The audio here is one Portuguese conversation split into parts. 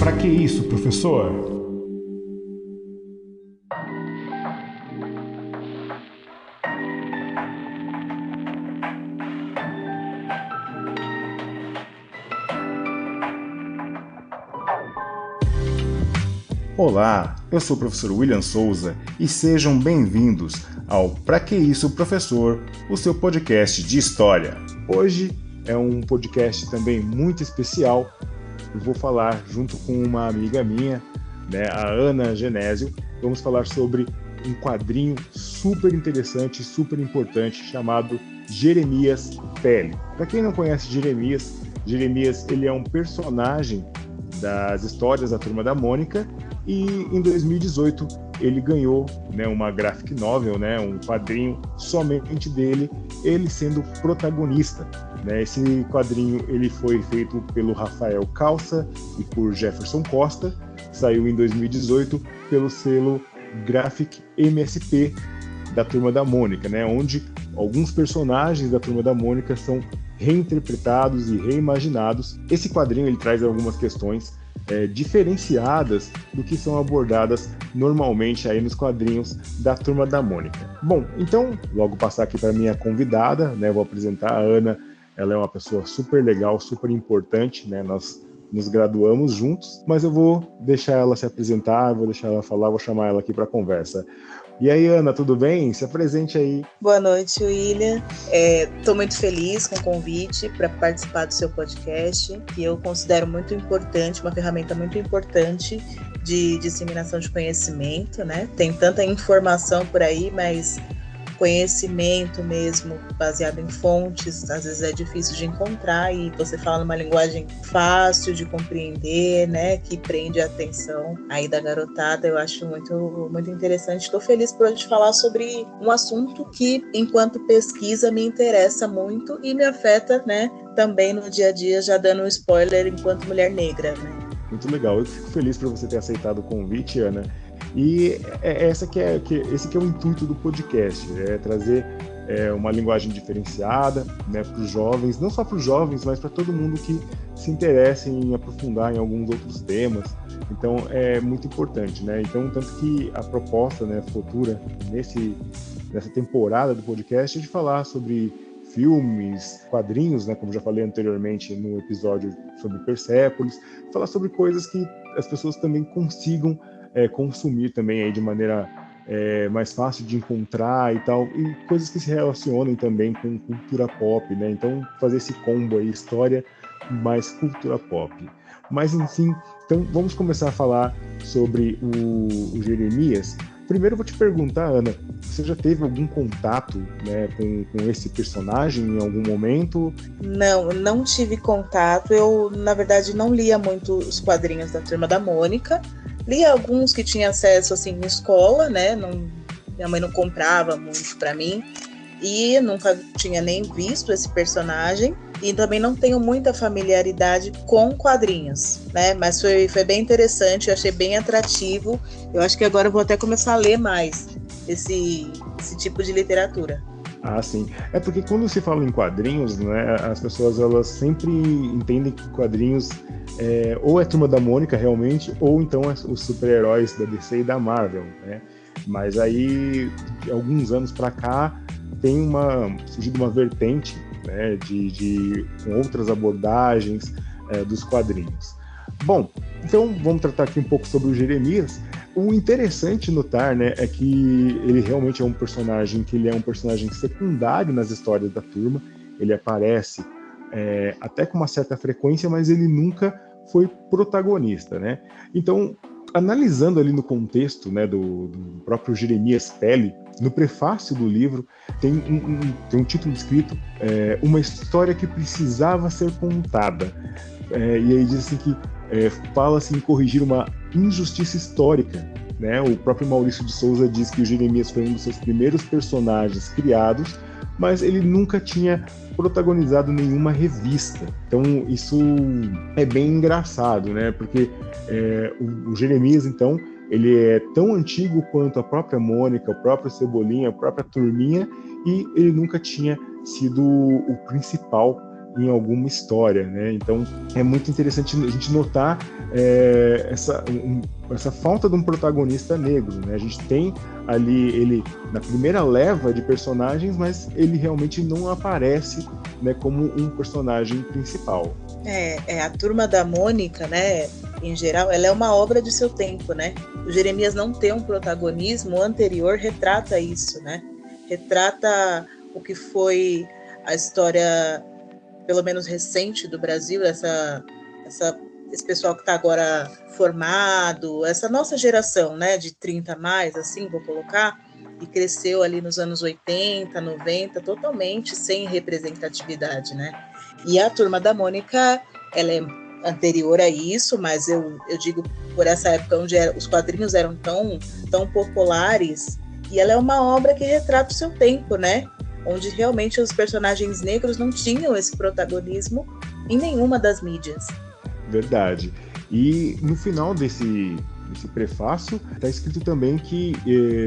Pra que isso, professor? Olá, eu sou o professor William Souza e sejam bem-vindos ao Pra que isso, professor, o seu podcast de história. Hoje é um podcast também muito especial. Eu vou falar junto com uma amiga minha, a Ana Genésio. Vamos falar sobre um quadrinho super interessante, super importante, chamado Jeremias Pele. Para quem não conhece Jeremias, ele é um personagem das histórias da Turma da Mônica e em 2018 ele ganhou uma graphic novel, um quadrinho somente dele, ele sendo protagonista. Esse quadrinho ele foi feito pelo Rafael Calça e por Jefferson Costa, saiu em 2018 pelo selo Graphic MSP da Turma da Mônica, onde alguns personagens da Turma da Mônica são reinterpretados e reimaginados. Esse quadrinho ele traz algumas questões diferenciadas do que são abordadas normalmente aí nos quadrinhos da Turma da Mônica. Bom, então, logo passar aqui para minha convidada, vou apresentar a Ana. Ela é uma pessoa super legal, super importante, nós nos graduamos juntos, mas eu vou deixar ela se apresentar, vou deixar ela falar, vou chamar ela aqui para a conversa. E aí, Ana, tudo bem? Se apresente aí. Boa noite, William. Estou muito feliz com o convite para participar do seu podcast, que eu considero muito importante, uma ferramenta muito importante de disseminação de conhecimento, Tem tanta informação por aí, mas conhecimento mesmo, baseado em fontes, às vezes é difícil de encontrar, e você fala numa linguagem fácil de compreender, que prende a atenção aí da garotada. Eu acho muito, muito interessante. Estou feliz por hoje falar sobre um assunto que, enquanto pesquisa, me interessa muito e me afeta, também no dia a dia, já dando um spoiler enquanto mulher negra, Muito legal. Eu fico feliz por você ter aceitado o convite, Ana. E esse que é o intuito do podcast, trazer uma linguagem diferenciada para os jovens, não só para os jovens, mas para todo mundo que se interessa em aprofundar em alguns outros temas. Então é muito importante, Então, tanto que a proposta futura nessa temporada do podcast é de falar sobre filmes, quadrinhos, como já falei anteriormente no episódio sobre Persépolis, falar sobre coisas que as pessoas também consigam consumir também aí de maneira mais fácil de encontrar e tal, e coisas que se relacionem também com cultura pop, Então, fazer esse combo aí, história mais cultura pop. Mas, enfim, então vamos começar a falar sobre o Jeremias. Primeiro eu vou te perguntar, Ana, você já teve algum contato com esse personagem em algum momento? Não tive contato. Eu, na verdade, não lia muito os quadrinhos da Turma da Mônica. Li alguns que tinha acesso assim em escola, minha mãe não comprava muito para mim e nunca tinha nem visto esse personagem, e também não tenho muita familiaridade com quadrinhos, Mas foi bem interessante, eu achei bem atrativo. Eu acho que agora eu vou até começar a ler mais esse tipo de literatura. Ah, sim. É porque quando se fala em quadrinhos, as pessoas elas sempre entendem que quadrinhos ou é Turma da Mônica realmente, ou então é os super-heróis da DC e da Marvel, Mas aí, de alguns anos para cá, tem surgido uma vertente, com outras abordagens dos quadrinhos. Bom, então vamos tratar aqui um pouco sobre o Jeremias. O interessante notar, é que ele realmente é um personagem secundário nas histórias da turma. Ele aparece até com uma certa frequência, mas ele nunca foi protagonista, Então, analisando ali no contexto, do próprio Jeremias Pele, no prefácio do livro tem um título escrito, uma história que precisava ser contada. E aí diz assim que fala-se em corrigir uma injustiça histórica, O próprio Maurício de Souza diz que o Jeremias foi um dos seus primeiros personagens criados, mas ele nunca tinha protagonizado nenhuma revista. Então isso é bem engraçado, Porque o Jeremias, então, ele é tão antigo quanto a própria Mônica, o próprio Cebolinha, a própria Turminha, e ele nunca tinha sido o principal em alguma história, né? Então é muito interessante a gente notar essa falta de um protagonista negro, né? A gente tem ali ele na primeira leva de personagens, mas ele realmente não aparece, né, como um personagem principal. A Turma da Mônica, né, em geral, ela é uma obra de seu tempo, né? O Jeremias não ter um protagonismo anterior retrata isso, né? Retrata o que foi a história, pelo menos recente, do Brasil, esse pessoal que está agora formado, essa nossa geração, né, de 30 a mais, assim, vou colocar, e cresceu ali nos anos 80, 90, totalmente sem representatividade, né? E a Turma da Mônica, ela é anterior a isso, mas eu digo por essa época onde os quadrinhos eram tão populares, e ela é uma obra que retrata o seu tempo, né? Onde realmente os personagens negros não tinham esse protagonismo em nenhuma das mídias. Verdade. E no final desse prefácio está escrito também que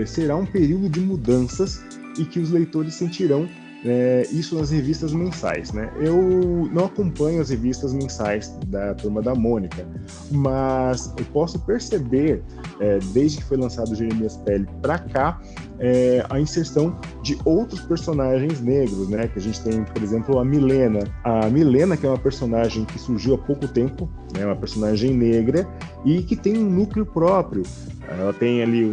será um período de mudanças e que os leitores sentirão isso nas revistas mensais, né? Eu não acompanho as revistas mensais da Turma da Mônica, mas eu posso perceber, desde que foi lançado o Jeremias Pele para cá, a inserção de outros personagens negros, né? Que a gente tem, por exemplo, a Milena. A Milena, que é uma personagem que surgiu há pouco tempo, né? Uma personagem negra e que tem um núcleo próprio. Ela tem ali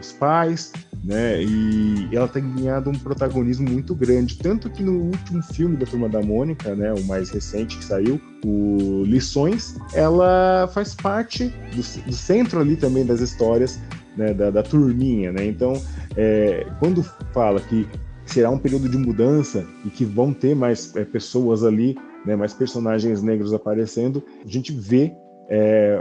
os pais, né? E ela tem ganhado um protagonismo muito grande, tanto que no último filme da Turma da Mônica, né, o mais recente que saiu, o Lições, ela faz parte do centro ali também das histórias, né, da turminha, né? Então, quando fala que será um período de mudança e que vão ter mais pessoas ali, né, mais personagens negros aparecendo, a gente vê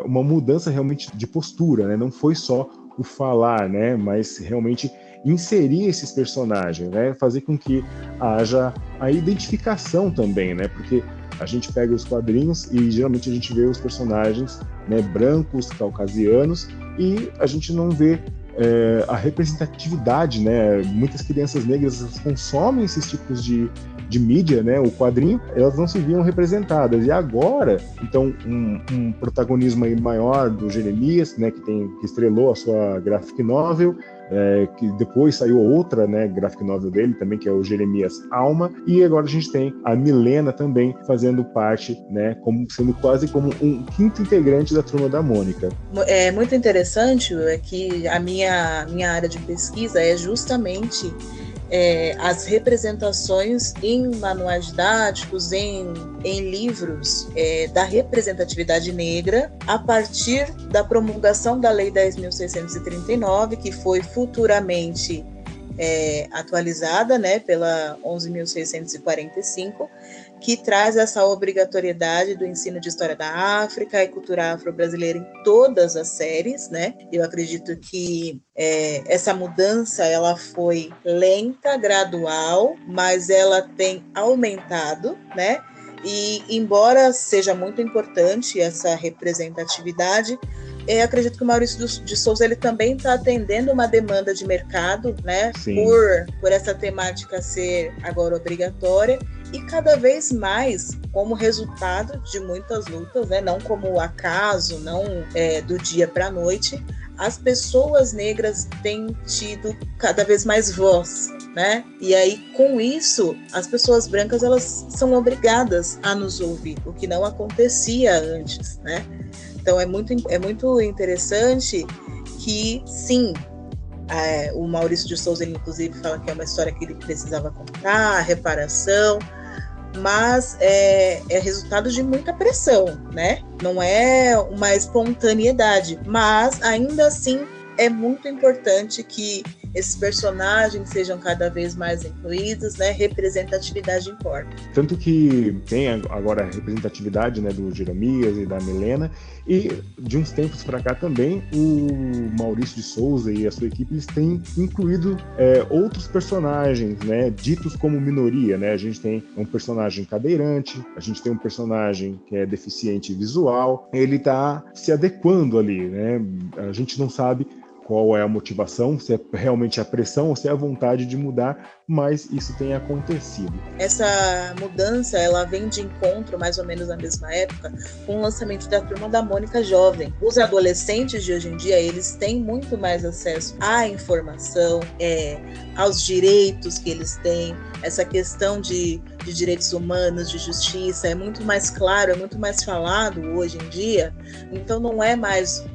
uma mudança realmente de postura, né? Não foi só o falar, né, mas realmente inserir esses personagens, né, fazer com que haja a identificação também, né, porque a gente pega os quadrinhos e geralmente a gente vê os personagens, né, brancos, caucasianos, e a gente não vê a representatividade, né? Muitas crianças negras consomem esses tipos de mídia, né? O quadrinho, elas não se viam representadas. E agora, então, um protagonismo aí maior do Jeremias, né? Que estrelou a sua graphic novel, que depois saiu outra, né, graphic novel dele também, que é o Jeremias Alma, e agora a gente tem a Milena também fazendo parte, né, sendo quase como um quinto integrante da Turma da Mônica. É muito interessante que a minha área de pesquisa é justamente as representações em manuais didáticos, em livros da representatividade negra, a partir da promulgação da Lei 10.639, que foi futuramente atualizada, né, pela 11.645, que traz essa obrigatoriedade do ensino de história da África e cultura afro-brasileira em todas as séries, né? Eu acredito que essa mudança ela foi lenta, gradual, mas ela tem aumentado, né? E embora seja muito importante essa representatividade, acredito que o Maurício de Souza ele também está atendendo uma demanda de mercado, né? Por essa temática ser agora obrigatória e cada vez mais como resultado de muitas lutas, né? Não como acaso, não do dia para a noite, as pessoas negras têm tido cada vez mais voz, né? E aí, com isso, as pessoas brancas elas são obrigadas a nos ouvir, o que não acontecia antes, né? Então, é muito interessante que, sim, o Maurício de Souza, ele, inclusive, fala que é uma história que ele precisava contar, reparação, mas é resultado de muita pressão, né? Não é uma espontaneidade, mas, ainda assim, é muito importante que esses personagens sejam cada vez mais incluídos, né? Representatividade importa. Tanto que tem agora a representatividade, né, do Jeremias e da Milena, e de uns tempos para cá também o Maurício de Souza e a sua equipe eles têm incluído outros personagens, né, ditos como minoria, né? A gente tem um personagem cadeirante, a gente tem um personagem que é deficiente visual, ele está se adequando ali, né? A gente não sabe qual é a motivação, se é realmente a pressão ou se é a vontade de mudar, mas isso tem acontecido. Essa mudança, ela vem de encontro, mais ou menos na mesma época, com o lançamento da Turma da Mônica Jovem. Os adolescentes de hoje em dia, eles têm muito mais acesso à informação, aos direitos que eles têm, essa questão de direitos humanos, de justiça, é muito mais claro, é muito mais falado hoje em dia, então não é mais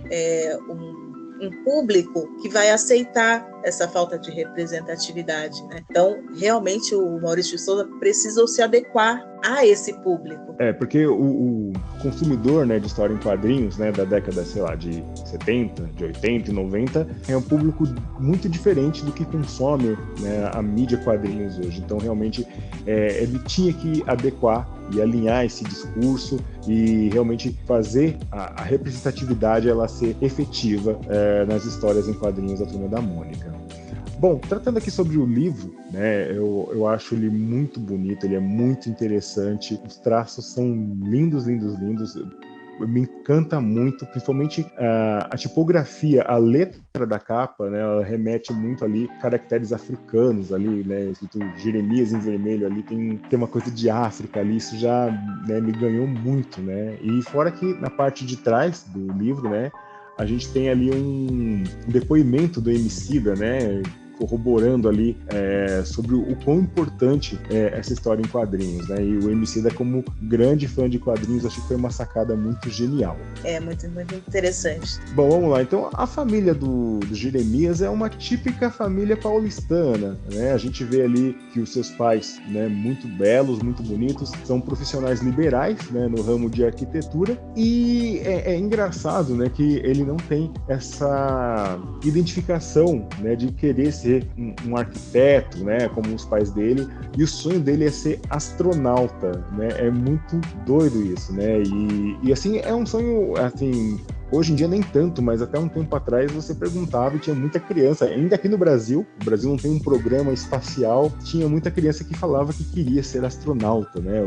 um público que vai aceitar essa falta de representatividade, né? Então, realmente, o Maurício de Souza precisou se adequar a esse público. Porque o consumidor, né, de história em quadrinhos, né, da década, sei lá, de 70, de 80 e 90, é um público muito diferente do que consome, né, a mídia quadrinhos hoje. Então, realmente, ele tinha que adequar e alinhar esse discurso e realmente fazer a representatividade ela ser efetiva nas histórias em quadrinhos da Turma da Mônica. Bom, tratando aqui sobre o livro, né, eu acho ele muito bonito, ele é muito interessante, os traços são lindos. Me encanta muito, principalmente a tipografia, a letra da capa, né, ela remete muito ali caracteres africanos ali, né, escrito Jeremias em vermelho ali, tem uma coisa de África ali, isso já, né, me ganhou muito, né, e fora que na parte de trás do livro, né, a gente tem ali um depoimento do Emicida, né, corroborando ali sobre o quão importante é essa história em quadrinhos, né? E o Emicida, como grande fã de quadrinhos, acho que foi uma sacada muito genial. É muito, muito interessante. Bom, vamos lá. Então, a família do Jeremias é uma típica família paulistana, né? A gente vê ali que os seus pais, né, muito belos, muito bonitos, são profissionais liberais, né, no ramo de arquitetura, e é engraçado, né, que ele não tem essa identificação, né, de querer ser um arquiteto, né, como os pais dele, e o sonho dele é ser astronauta, né, é muito doido isso, né, e assim, é um sonho, assim, hoje em dia nem tanto, mas até um tempo atrás você perguntava e tinha muita criança, ainda aqui no Brasil, o Brasil não tem um programa espacial, tinha muita criança que falava que queria ser astronauta, né,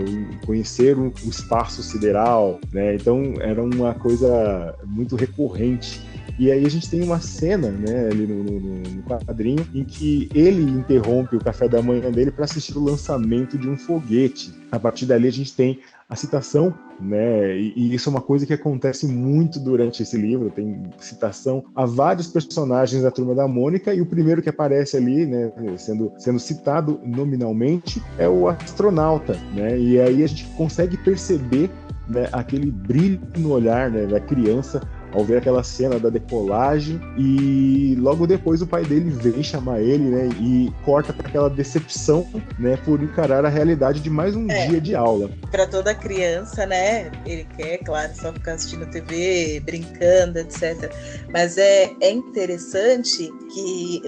conhecer o espaço sideral, né, então era uma coisa muito recorrente. E aí a gente tem uma cena, né, ali no quadrinho, em que ele interrompe o café da manhã dele para assistir o lançamento de um foguete. A partir dali a gente tem a citação, né, e isso é uma coisa que acontece muito durante esse livro, tem citação a vários personagens da Turma da Mônica, e o primeiro que aparece ali, né, sendo citado nominalmente, é o astronauta, né, e aí a gente consegue perceber, né, aquele brilho no olhar, né, da criança ao ver aquela cena da decolagem, e logo depois o pai dele vem chamar ele, né, e corta para aquela decepção, né, por encarar a realidade de mais um dia de aula. Para toda criança, né, ele quer, claro, só ficar assistindo TV, brincando, etc. Mas é interessante que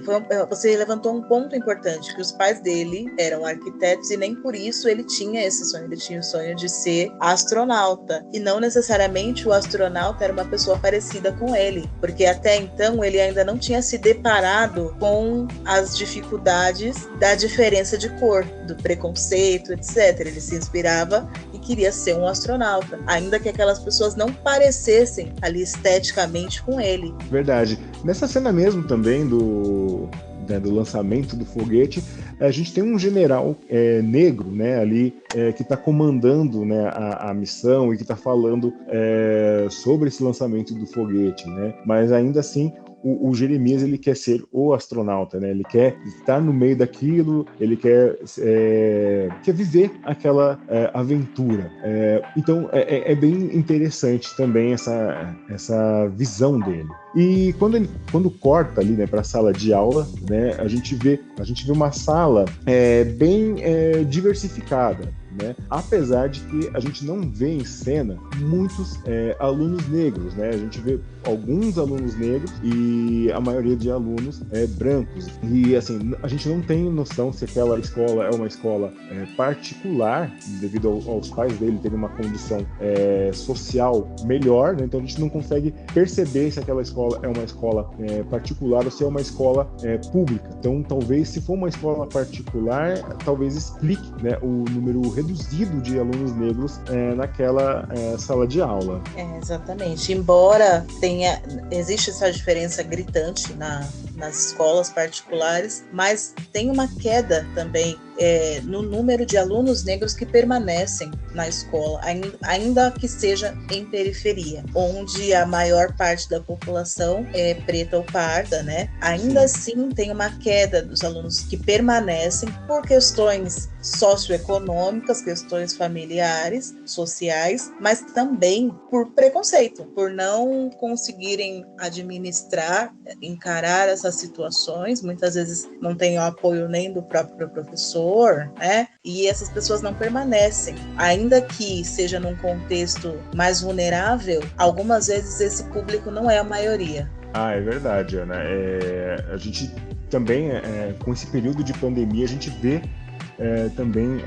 você levantou um ponto importante, que os pais dele eram arquitetos e nem por isso ele tinha esse sonho, ele tinha o sonho de ser astronauta, e não necessariamente o astronauta era uma pessoa parecida com ele, porque até então ele ainda não tinha se deparado com as dificuldades da diferença de cor, do preconceito, etc. Ele se inspirava e queria ser um astronauta, ainda que aquelas pessoas não parecessem ali esteticamente com ele. Verdade. Nessa cena mesmo também do lançamento do foguete, a gente tem um general negro, né, ali, que está comandando, né, a missão e que está falando sobre esse lançamento do foguete, né, mas ainda assim o Jeremias, ele quer ser o astronauta, né? Ele quer estar no meio daquilo, ele quer viver aquela aventura. Então é bem interessante também essa visão dele. E quando corta ali, né, para a sala de aula, né, a gente vê uma sala bem diversificada, né? Apesar de que a gente não vê em cena muitos alunos negros, né? A gente vê alguns alunos negros e a maioria de alunos brancos. E assim, a gente não tem noção se aquela escola é uma escola particular, devido aos pais dele terem uma condição social melhor, né? Então a gente não consegue perceber se aquela escola é uma escola particular ou se é uma escola pública. Então talvez, se for uma escola particular, talvez explique, né, o número reduzido de alunos negros naquela sala de aula. Exatamente. Embora existe essa diferença gritante nas escolas particulares, mas tem uma queda também no número de alunos negros que permanecem na escola, ainda que seja em periferia, onde a maior parte da população é preta ou parda, né? Ainda assim tem uma queda dos alunos que permanecem por questões socioeconômicas, questões familiares, sociais, mas também por preconceito, por não conseguirem administrar, encarar essas situações. Muitas vezes não tem o apoio nem do próprio professor, né? E essas pessoas não permanecem. Ainda que seja num contexto mais vulnerável, algumas vezes esse público não é a maioria. É verdade, Ana. A gente também, com esse período de pandemia, a gente vê também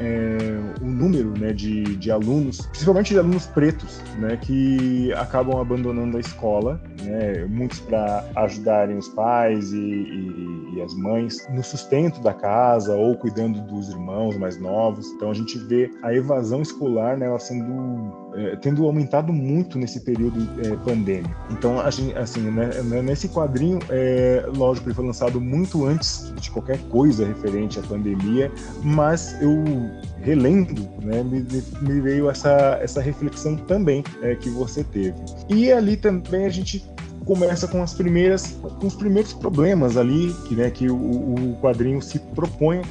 o número, né, de alunos, principalmente de alunos pretos, né, que acabam abandonando a escola, né, muitos para ajudarem os pais e as mães no sustento da casa ou cuidando dos irmãos mais novos. Então a gente vê a evasão escolar, né, ela tendo aumentado muito nesse período pandêmico. Então, assim, né, nesse quadrinho, lógico, ele foi lançado muito antes de qualquer coisa referente à pandemia, mas eu relendo, né, me veio essa reflexão também que você teve. E ali também a gente começa com os primeiros problemas ali que o quadrinho se propõe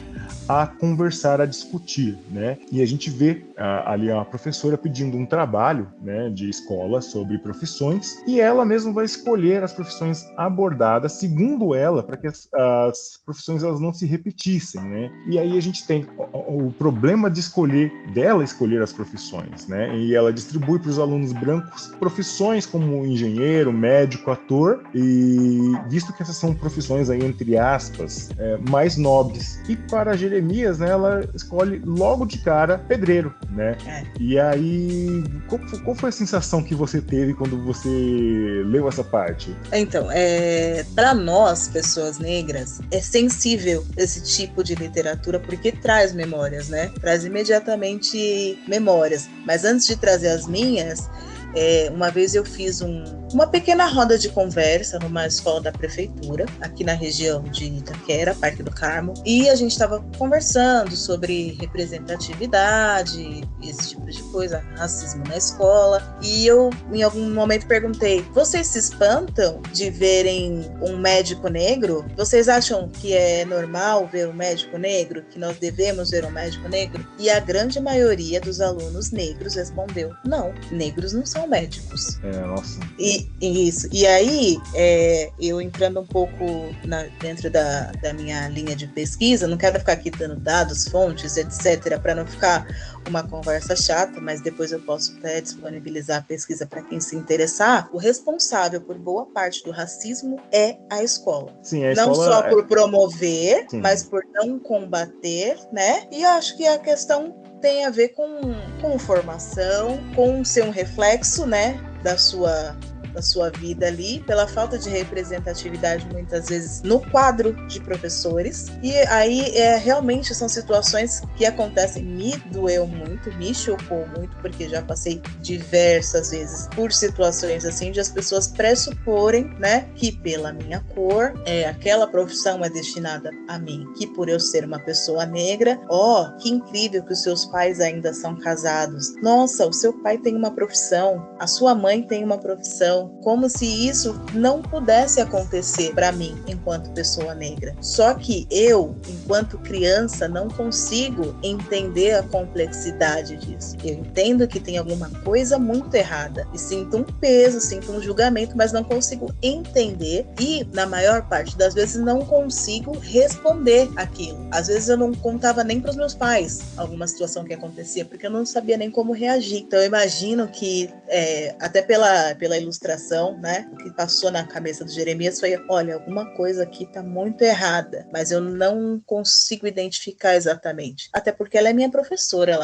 a conversar, a discutir, né? E a gente vê ali a professora pedindo um trabalho, né, de escola sobre profissões, e ela mesma vai escolher as profissões abordadas, segundo ela, para que as profissões elas não se repetissem, né? E aí a gente tem o problema de dela escolher as profissões, né? E ela distribui para os alunos brancos profissões como engenheiro, médico, ator, e visto que essas são profissões aí, entre aspas, mais nobres. E para Jeremias, né, ela escolhe logo de cara pedreiro, né? E aí, qual foi a sensação que você teve quando você leu essa parte? Então, para nós, pessoas negras, é sensível esse tipo de literatura porque traz memórias, né? Traz imediatamente memórias. Mas antes de trazer as minhas, uma vez eu fiz uma pequena roda de conversa numa escola da prefeitura, aqui na região de Itaquera, Parque do Carmo, e a gente estava conversando sobre representatividade, esse tipo de coisa, racismo na escola, e eu, em algum momento, perguntei: vocês se espantam de verem um médico negro? Vocês acham que é normal ver um médico negro? Que nós devemos ver um médico negro? E a grande maioria dos alunos negros respondeu: não, negros não são médicos. Nossa. E aí, eu entrando um pouco dentro da minha linha de pesquisa, não quero ficar aqui dando dados, fontes, etc., para não ficar uma conversa chata, mas depois eu posso até disponibilizar a pesquisa para quem se interessar. O responsável por boa parte do racismo é a escola. Sim, a não escola só por promover, Sim. mas por não combater, né? E eu acho que a questão tem a ver com formação, com ser um reflexo, né, da sua vida ali, pela falta de representatividade muitas vezes no quadro de professores. E aí realmente são situações que acontecem. Me doeu muito, me chocou muito, porque já passei diversas vezes por situações assim de as pessoas pressuporem, né, que pela minha cor aquela profissão é destinada a mim, que por eu ser uma pessoa negra, que incrível que os seus pais ainda são casados, nossa, o seu pai tem uma profissão, a sua mãe tem uma profissão, como se isso não pudesse acontecer para mim enquanto pessoa negra. Só que eu, enquanto criança, não consigo entender a complexidade disso. Eu entendo que tem alguma coisa muito errada e sinto um peso, sinto um julgamento, mas não consigo entender e, na maior parte das vezes, não consigo responder aquilo. Às vezes eu não contava nem para os meus pais alguma situação que acontecia, porque eu não sabia nem como reagir. Então eu imagino que, até pela ilustração, né, o que passou na cabeça do Jeremias foi: olha, alguma coisa aqui tá muito errada, mas eu não consigo identificar exatamente. Até porque ela é minha professora,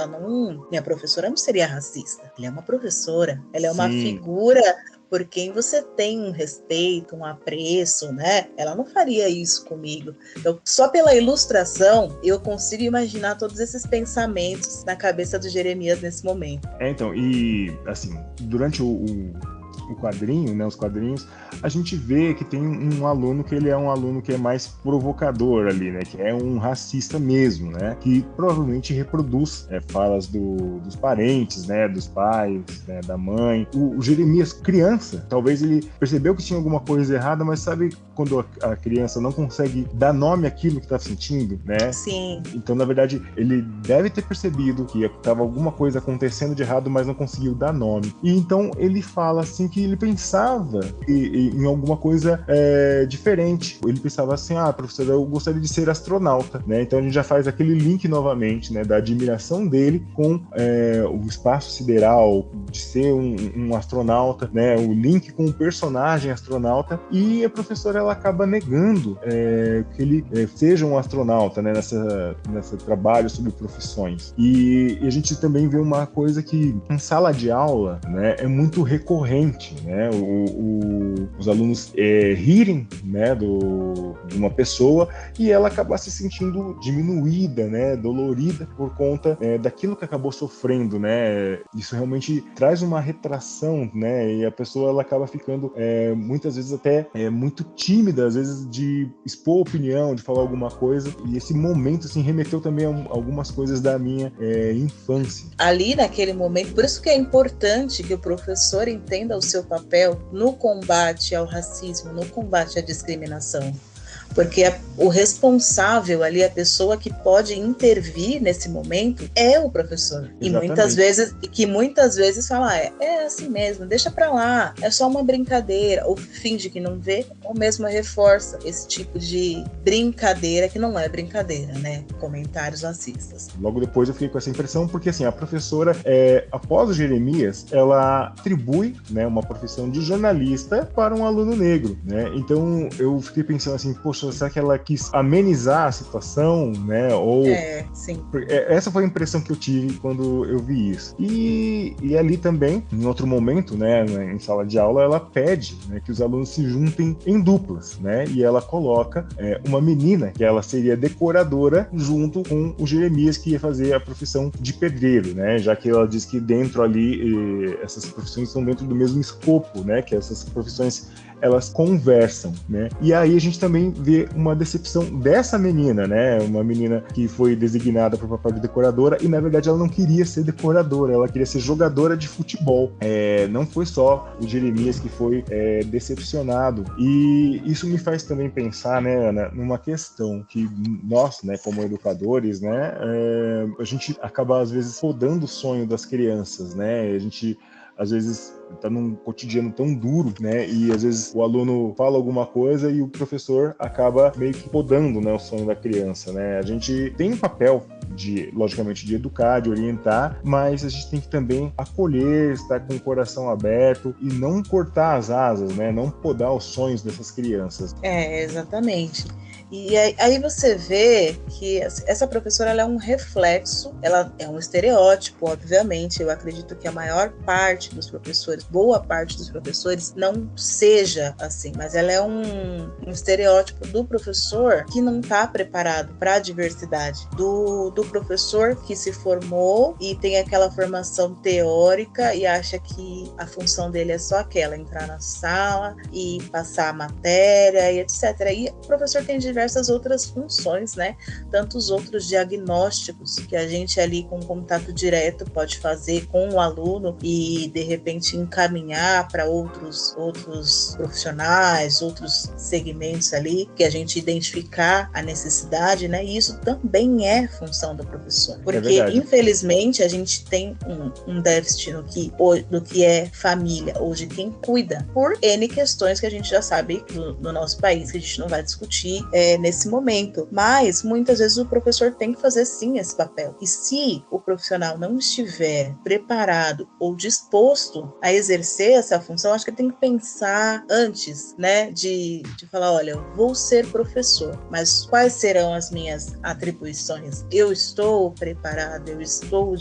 minha professora não seria racista. Ela é uma professora, ela é uma figura por quem você tem um respeito, um apreço, né? Ela não faria isso comigo. Então, só pela ilustração, eu consigo imaginar todos esses pensamentos na cabeça do Jeremias nesse momento. Então, e assim, durante o quadrinho, né, os quadrinhos, a gente vê que tem um aluno que ele é um aluno que é mais provocador ali, né, que é um racista mesmo, né, que provavelmente reproduz falas dos parentes, né, dos pais, né, da mãe. O Jeremias, criança, talvez ele percebeu que tinha alguma coisa errada, mas sabe quando a criança não consegue dar nome àquilo que está sentindo, né? Sim. Então, na verdade, ele deve ter percebido que estava alguma coisa acontecendo de errado, mas não conseguiu dar nome. E então ele fala assim que ele pensava em alguma coisa diferente. Ele pensava assim, professor, eu gostaria de ser astronauta, né? Então a gente já faz aquele link novamente, né, da admiração dele com o espaço sideral, de ser um astronauta, né? O link com o personagem astronauta, e a professora ela acaba negando que ele seja um astronauta, né, nesse trabalho sobre profissões. E a gente também vê uma coisa que em sala de aula, né, é muito recorrente, né, os alunos rirem, né, de uma pessoa e ela acabar se sentindo diminuída, né, dolorida por conta daquilo que acabou sofrendo, né. Isso realmente traz uma retração, né, e a pessoa ela acaba ficando muitas vezes até muito tímida, às vezes, de expor opinião, de falar alguma coisa, e esse momento assim remeteu também a algumas coisas da minha infância. Ali naquele momento, por isso que é importante que o professor entenda o seu papel no combate ao racismo, no combate à discriminação. Porque o responsável ali, a pessoa que pode intervir nesse momento é o professor. Exatamente. E muitas vezes fala, é assim mesmo, deixa pra lá, é só uma brincadeira, ou finge que não vê, ou mesmo reforça esse tipo de brincadeira que não é brincadeira, né? Comentários racistas. Logo depois eu fiquei com essa impressão, porque assim, a professora, após o Jeremias, ela atribui, né, uma profissão de jornalista para um aluno negro, né? Então eu fiquei pensando assim, poxa, será que ela quis amenizar a situação, né? Ou sim. Essa foi a impressão que eu tive quando eu vi isso. E ali também, em outro momento, né, em sala de aula, ela pede, né, que os alunos se juntem em duplas, né? E ela coloca uma menina, que ela seria decoradora, junto com o Jeremias, que ia fazer a profissão de pedreiro, né? Já que ela diz que dentro ali, essas profissões estão dentro do mesmo escopo, né? Que essas profissões elas conversam, né? E aí a gente também vê uma decepção dessa menina, né? Uma menina que foi designada para o papel de decoradora e, na verdade, ela não queria ser decoradora, ela queria ser jogadora de futebol. Não foi só o Jeremias que foi decepcionado. E isso me faz também pensar, né, Ana, numa questão que nós, né, como educadores, né, a gente acaba, às vezes, podando o sonho das crianças, né? A gente, às vezes, está num cotidiano tão duro, né? E às vezes o aluno fala alguma coisa e o professor acaba meio que podando, né, o sonho da criança, né? A gente tem um papel logicamente, de educar, de orientar, mas a gente tem que também acolher, estar com o coração aberto e não cortar as asas, né? Não podar os sonhos dessas crianças. Exatamente. E aí você vê que essa professora ela é um reflexo, ela é um estereótipo, obviamente. Eu acredito que a maior parte dos professores, boa parte dos professores, não seja assim, mas ela é um estereótipo do professor que não está preparado para a diversidade, do professor que se formou e tem aquela formação teórica e acha que a função dele é só aquela, entrar na sala e passar a matéria e etc. E o professor tem diversas outras funções, né? Tantos outros diagnósticos que a gente ali com contato direto pode fazer com o aluno e de repente encaminhar para outros profissionais, outros segmentos ali, que a gente identificar a necessidade, né? E isso também é função do professor. Porque, infelizmente, a gente tem um déficit no que é família ou de quem cuida, por N questões que a gente já sabe do nosso país, que a gente não vai discutir nesse momento. Mas, muitas vezes, o professor tem que fazer, sim, esse papel. E se o profissional não estiver preparado ou disposto a exercer essa função, acho que ele tem que pensar antes, né, de falar, olha, eu vou ser professor, mas quais serão as minhas atribuições? Eu estou preparado, eu estou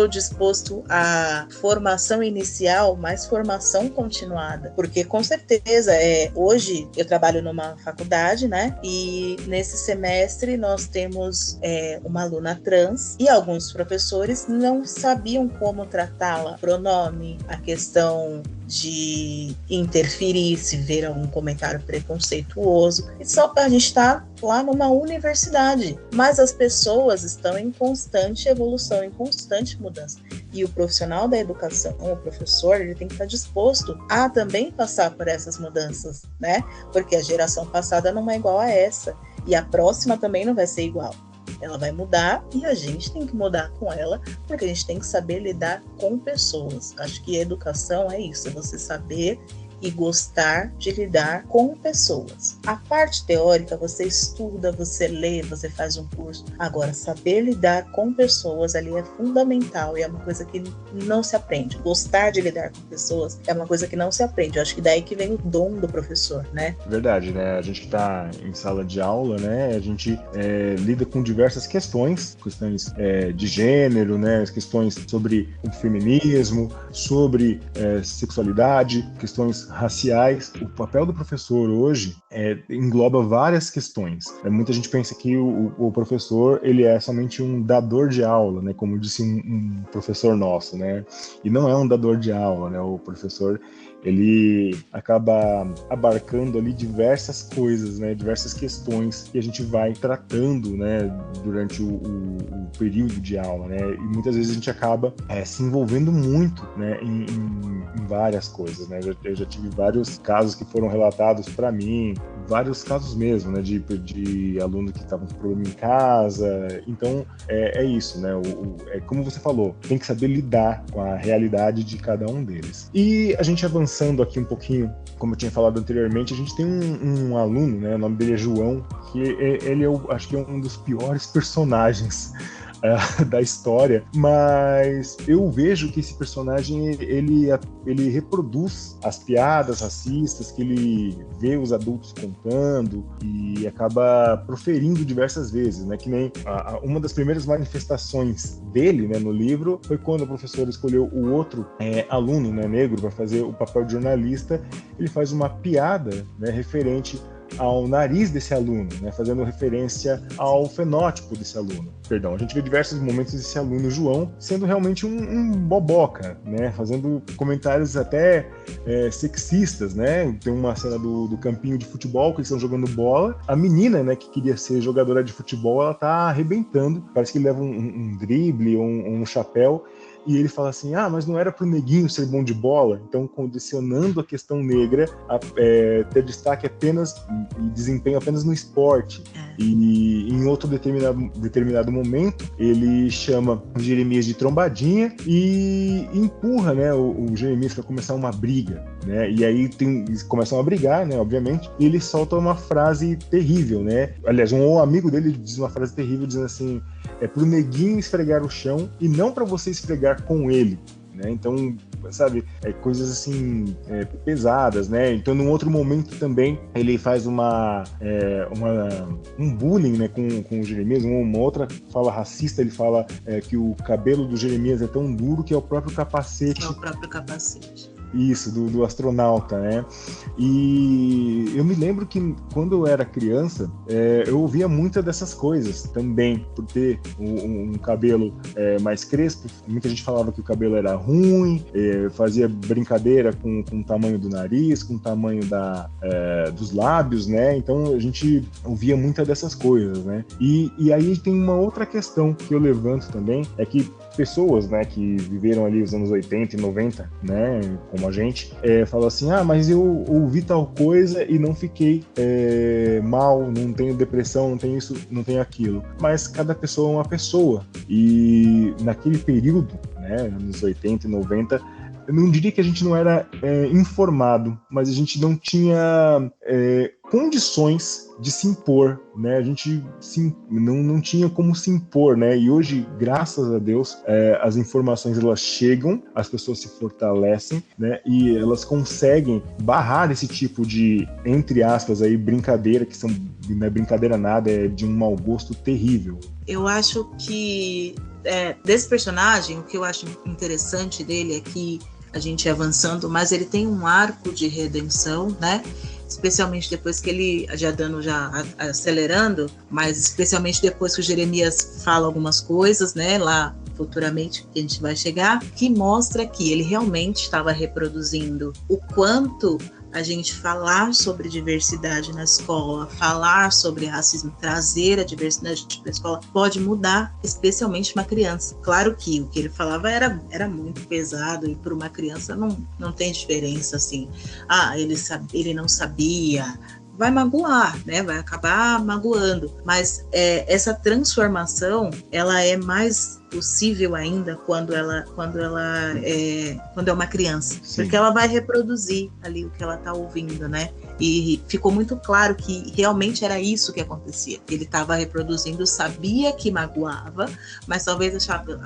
disposto à formação inicial, mais formação continuada, porque com certeza, hoje eu trabalho numa faculdade, né, e nesse semestre nós temos uma aluna trans e alguns professores não sabiam como tratá-la, pronome, a questão de interferir se ver algum comentário preconceituoso. E só a gente está lá numa universidade, mas as pessoas estão em constante evolução, em constante mudança. E o profissional da educação, o professor, ele tem que estar disposto a também passar por essas mudanças, né? Porque a geração passada não é igual a essa, e a próxima também não vai ser igual. Ela vai mudar e a gente tem que mudar com ela, porque a gente tem que saber lidar com pessoas. Acho que a educação é isso, é você saber e gostar de lidar com pessoas. A parte teórica, você estuda, você lê, você faz um curso. Agora, saber lidar com pessoas ali é fundamental e é uma coisa que não se aprende. Gostar de lidar com pessoas é uma coisa que não se aprende. Eu acho que daí que vem o dom do professor, né? Verdade, né? A gente que está em sala de aula, né? A gente lida com diversas questões de gênero, né? Questões sobre o feminismo, sobre sexualidade, questões raciais. O papel do professor hoje engloba várias questões. Muita gente pensa que o professor ele é somente um dador de aula, né? Como disse um professor nosso, né? E não é um dador de aula, né? O professor ele acaba abarcando ali diversas coisas, né, diversas questões que a gente vai tratando, né, durante o período de aula, né, e muitas vezes a gente acaba se envolvendo muito, né, em várias coisas, né, eu já tive vários casos que foram relatados para mim, vários casos mesmo, né, de alunos que estavam com problema em casa. Então é isso, né, como você falou, tem que saber lidar com a realidade de cada um deles. E a gente avançando aqui um pouquinho, como eu tinha falado anteriormente, a gente tem um aluno, né, o nome dele é João, que ele acho que é um dos piores personagens da história, mas eu vejo que esse personagem ele reproduz as piadas racistas que ele vê os adultos contando e acaba proferindo diversas vezes, né? Que nem uma das primeiras manifestações dele, né, no livro foi quando o professor escolheu o outro aluno, né, negro, para fazer o papel de jornalista. Ele faz uma piada, né, referente ao nariz desse aluno, né, fazendo referência ao fenótipo desse aluno. Perdão, a gente vê diversos momentos desse aluno João sendo realmente um boboca, né, fazendo comentários até sexistas, né. Tem uma cena do campinho de futebol que eles estão jogando bola. A menina, né, que queria ser jogadora de futebol, ela tá arrebentando. Parece que ele leva um drible ou um chapéu. E ele fala assim, mas não era pro neguinho ser bom de bola? Então, condicionando a questão negra a ter destaque apenas e desempenho apenas no esporte. E em outro determinado momento, ele chama o Jeremias de trombadinha e empurra, né, o Jeremias para começar uma briga, né? E aí eles começam a brigar, né, obviamente, e ele solta uma frase terrível, né? Aliás, um amigo dele diz uma frase terrível, dizendo assim, é pro neguinho esfregar o chão e não para você esfregar com ele, né? Então, sabe, coisas assim pesadas, né? Então, num outro momento também, ele faz um bullying, né, com o Jeremias, uma outra fala racista. Ele fala que o cabelo do Jeremias é tão duro que é o próprio capacete. É o próprio capacete. Isso, do astronauta, né? E eu me lembro que quando eu era criança, eu ouvia muitas dessas coisas também, por ter um cabelo mais crespo. Muita gente falava que o cabelo era ruim, fazia brincadeira com o tamanho do nariz, com o tamanho dos lábios, né? Então a gente ouvia muitas dessas coisas, né? E aí tem uma outra questão que eu levanto também, é que pessoas, né, que viveram ali os anos 80 e 90, né, como a gente, falam assim, mas eu ouvi tal coisa e não fiquei mal, não tenho depressão, não tenho isso, não tenho aquilo. Mas cada pessoa é uma pessoa. E naquele período, né, anos 80 e 90, eu não diria que a gente não era informado, mas a gente não tinha condições de se impor, né? A gente não tinha como se impor, né? E hoje, graças a Deus, as informações elas chegam, as pessoas se fortalecem, né? E elas conseguem barrar esse tipo de, entre aspas, aí, brincadeira, que são, não é brincadeira nada, é de um mau gosto terrível. Eu acho que desse personagem, o que eu acho interessante dele é que a gente ia avançando, mas ele tem um arco de redenção, né? Especialmente depois que ele, já acelerando, mas especialmente depois que o Jeremias fala algumas coisas, né, lá futuramente, que a gente vai chegar, que mostra que ele realmente estava reproduzindo o quanto a gente falar sobre diversidade na escola, falar sobre racismo, trazer a diversidade para a escola, pode mudar, especialmente uma criança. Claro que o que ele falava era muito pesado, e para uma criança não tem diferença, assim. Ele não sabia, vai magoar, né? Vai acabar magoando. Mas essa transformação, ela é mais possível ainda quando é uma criança. Sim. Porque ela vai reproduzir ali o que ela está ouvindo, né? E ficou muito claro que realmente era isso que acontecia. Ele estava reproduzindo, sabia que magoava, mas talvez achava,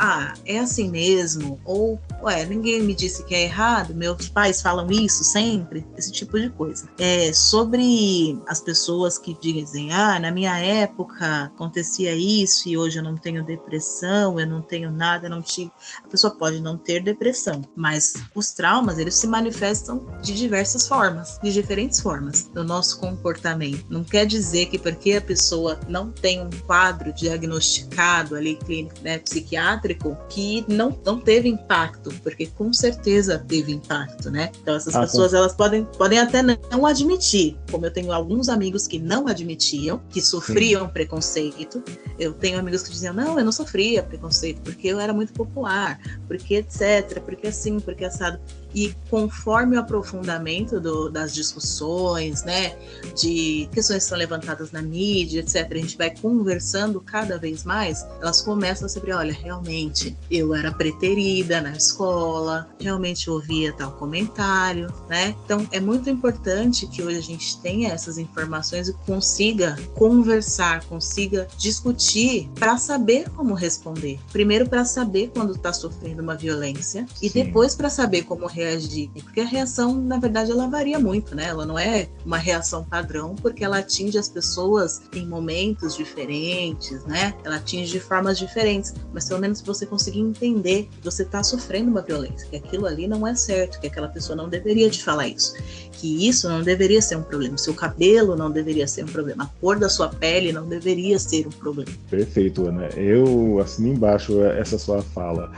é assim mesmo, ou, ninguém me disse que é errado, meus pais falam isso sempre, esse tipo de coisa. Sobre as pessoas que dizem, na minha época acontecia isso e hoje eu não tenho depressão, eu não tenho nada, não tive. A pessoa pode não ter depressão, mas os traumas, eles se manifestam de diversas formas, de diferentes formas do nosso comportamento. Não quer dizer que porque a pessoa não tem um quadro diagnosticado ali, clínico, né, psiquiátrico, que não teve impacto, porque com certeza teve impacto, né? Então essas pessoas, elas podem até não admitir, como eu tenho alguns amigos que não admitiam, que sofriam preconceito. Eu tenho amigos que diziam, não, eu não sofria preconceito, porque eu era muito popular, porque etc, porque assim, porque assado. E conforme o aprofundamento das discussões, né, de questões que são levantadas na mídia, etc., a gente vai conversando cada vez mais, elas começam a saber, olha, realmente, eu era preterida na escola, realmente eu ouvia tal comentário, né? Então, é muito importante que hoje a gente tenha essas informações e consiga conversar, consiga discutir para saber como responder. Primeiro, para saber quando está sofrendo uma violência e depois para saber como reagir, porque a reação, na verdade, ela varia muito, né? Ela não é uma reação padrão, porque ela atinge as pessoas em momentos diferentes, né? Ela atinge de formas diferentes, mas pelo menos você conseguir entender que você está sofrendo uma violência, que aquilo ali não é certo, que aquela pessoa não deveria te falar isso, que isso não deveria ser um problema, seu cabelo não deveria ser um problema, a cor da sua pele não deveria ser um problema. Perfeito, Ana. Eu assino embaixo essa sua fala.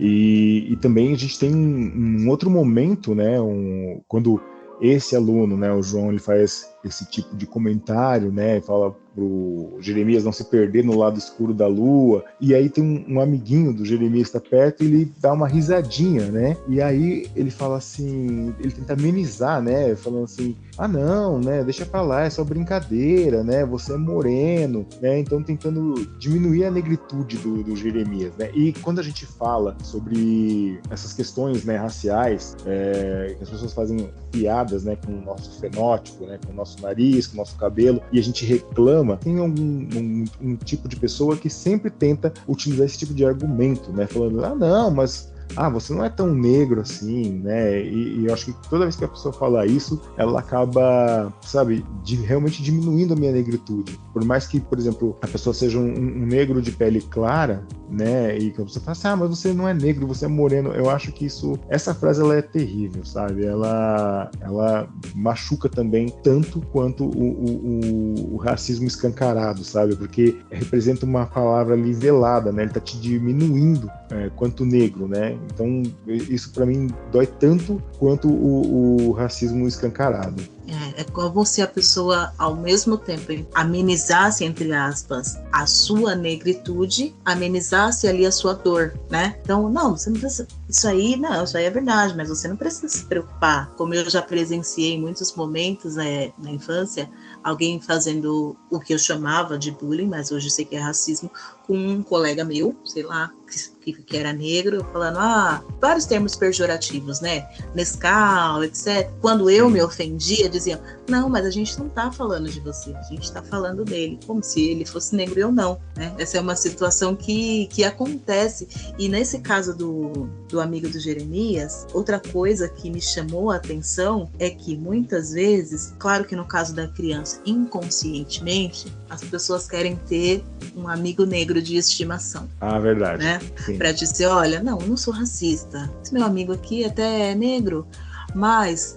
E também a gente tem um outro momento, né, quando esse aluno, né, o João, ele faz esse tipo de comentário, né, fala pro Jeremias não se perder no lado escuro da lua, e aí tem um amiguinho do Jeremias está perto e ele dá uma risadinha, né, e aí ele fala assim, ele tenta amenizar, né, falando assim, não, né, deixa pra lá, é só brincadeira, né, você é moreno, né, então tentando diminuir a negritude do Jeremias, né, e quando a gente fala sobre essas questões, né, raciais, que as pessoas fazem piadas, né, com o nosso fenótipo, né, com o nosso nariz, com o nosso cabelo, e a gente reclama, tem um tipo de pessoa que sempre tenta utilizar esse tipo de argumento, né, falando, não, mas você não é tão negro assim, né? E eu acho que toda vez que a pessoa fala isso, ela acaba, sabe, realmente diminuindo a minha negritude. Por mais que, por exemplo, a pessoa seja um negro de pele clara, né? E que a pessoa fala assim, mas você não é negro, você é moreno. Eu acho que essa frase, ela é terrível, sabe? Ela machuca também tanto quanto o racismo escancarado, sabe? Porque representa uma palavra ali velada, né? Ele tá te diminuindo quanto negro, né? Então, isso para mim dói tanto quanto o racismo escancarado. É como se a pessoa, ao mesmo tempo, amenizasse, entre aspas, a sua negritude, amenizasse ali a sua dor, né? Então, não, você não precisa... isso aí é verdade, mas você não precisa se preocupar. Como eu já presenciei em muitos momentos na infância, alguém fazendo o que eu chamava de bullying, mas hoje eu sei que é racismo, com um colega meu, sei lá, que era negro, falando vários termos pejorativos, né? Nescau, etc. Quando eu me ofendia, diziam, não, mas a gente não está falando de você, a gente está falando dele, como se ele fosse negro e eu não, né? Essa é uma situação que acontece. E nesse caso do amigo do Jeremias, outra coisa que me chamou a atenção é que muitas vezes, claro que no caso da criança, inconscientemente, as pessoas querem ter um amigo negro de estimação. Verdade. Né? Para dizer, olha, não, eu não sou racista. Esse meu amigo aqui até é negro, mas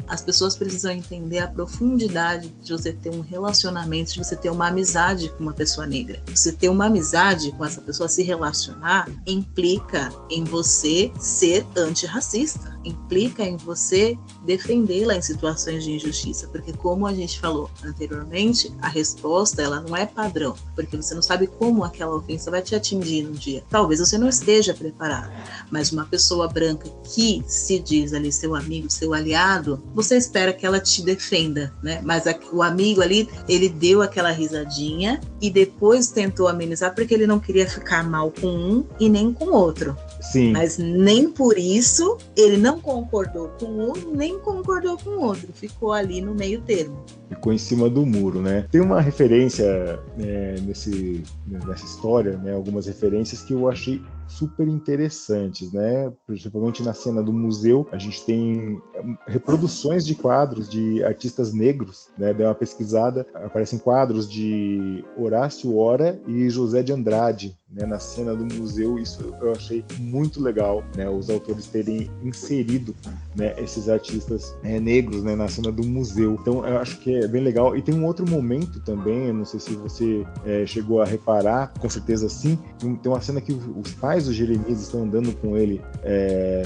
as pessoas precisam entender a profundidade de você ter um relacionamento, de você ter uma amizade com uma pessoa negra. Você ter uma amizade com essa pessoa, se relacionar, implica em você ser antirracista, implica em você defendê-la em situações de injustiça, porque como a gente falou anteriormente, a resposta ela não é padrão, porque você não sabe como aquela ofensa vai te atingir num dia. Talvez você não esteja preparado, mas uma pessoa branca que se diz ali seu amigo, seu aliado, você espera que ela te defenda, né? Mas o amigo ali, ele deu aquela risadinha e depois tentou amenizar porque ele não queria ficar mal com um e nem com o outro. Sim. Mas nem por isso ele não concordou com um, nem concordou com o outro. Ficou ali no meio termo. Ficou em cima do muro, né? Tem uma referência nessa história, né? Algumas referências que eu achei super interessantes, né? Principalmente na cena do museu, a gente tem reproduções de quadros de artistas negros, né? Deu uma pesquisada, aparecem quadros de Horácio Ora e José de Andrade, né? Na cena do museu. Isso eu achei muito legal, né? Os autores terem inserido, né, esses artistas negros, né, na cena do museu. Então eu acho que é bem legal. E tem um outro momento também, eu não sei se você chegou a reparar, com certeza sim, tem uma cena que os pais do Jeremias estão andando com ele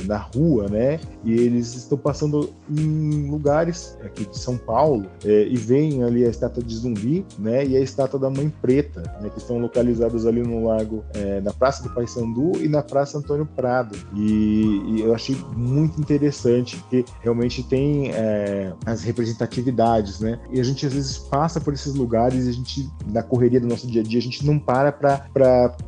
na rua, né, e eles estão passando em lugares aqui de São Paulo e veem ali a estátua de Zumbi, né, e a estátua da Mãe Preta, né, que estão localizados ali no lago, na Praça do Paissandu e na Praça Antônio Prado. E eu achei muito interessante, porque realmente tem as representatividades, né? E a gente às vezes passa por esses lugares e a gente, na correria do nosso dia a dia, a gente não para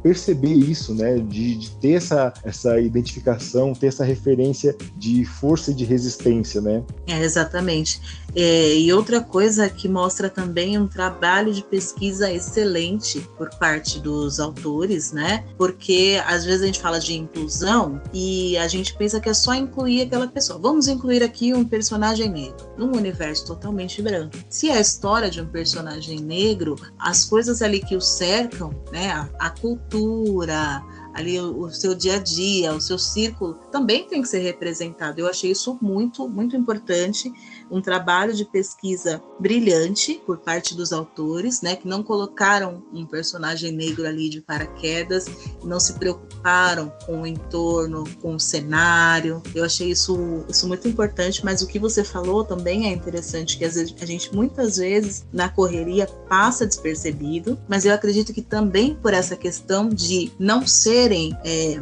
perceber isso, né? De ter essa identificação, ter essa referência de força e de resistência, né? Exatamente. E outra coisa que mostra também um trabalho de pesquisa excelente por parte dos autores, né? Porque às vezes a gente fala de inclusão e a gente pensa que é só incluir aquela pessoa. Vamos incluir aqui um personagem negro num universo totalmente branco. Se é a história de um personagem negro, as coisas ali que o cercam, né? A cultura, ali o seu dia a dia, o seu círculo, também tem que ser representado. Eu achei isso muito, muito importante, um trabalho de pesquisa brilhante por parte dos autores, né, que não colocaram um personagem negro ali de paraquedas, não se preocuparam com o entorno, com o cenário. Eu achei isso muito importante, mas o que você falou também é interessante, que às vezes, a gente muitas vezes na correria passa despercebido, mas eu acredito que também por essa questão de não serem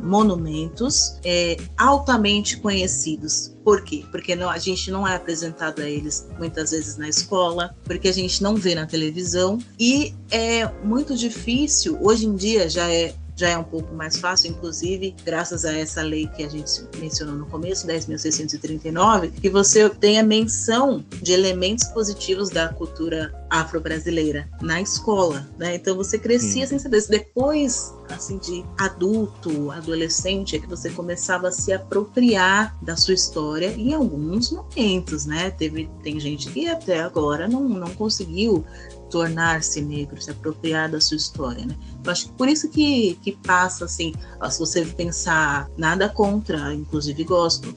monumentos altamente conhecidos. Por quê? Porque a gente não é apresentado a eles muitas vezes na escola, porque a gente não vê na televisão e é muito difícil, hoje em dia já é um pouco mais fácil, inclusive graças a essa lei que a gente mencionou no começo, 10.639, que você tenha menção de elementos positivos da cultura afro-brasileira na escola, né? Então você crescia sem saber. Depois, assim, de adulto, adolescente, é que você começava a se apropriar da sua história em alguns momentos, né? Tem gente que até agora não conseguiu tornar-se negro, se apropriar da sua história, né? Eu acho que por isso que passa, assim, se você pensar, nada contra, inclusive gosto,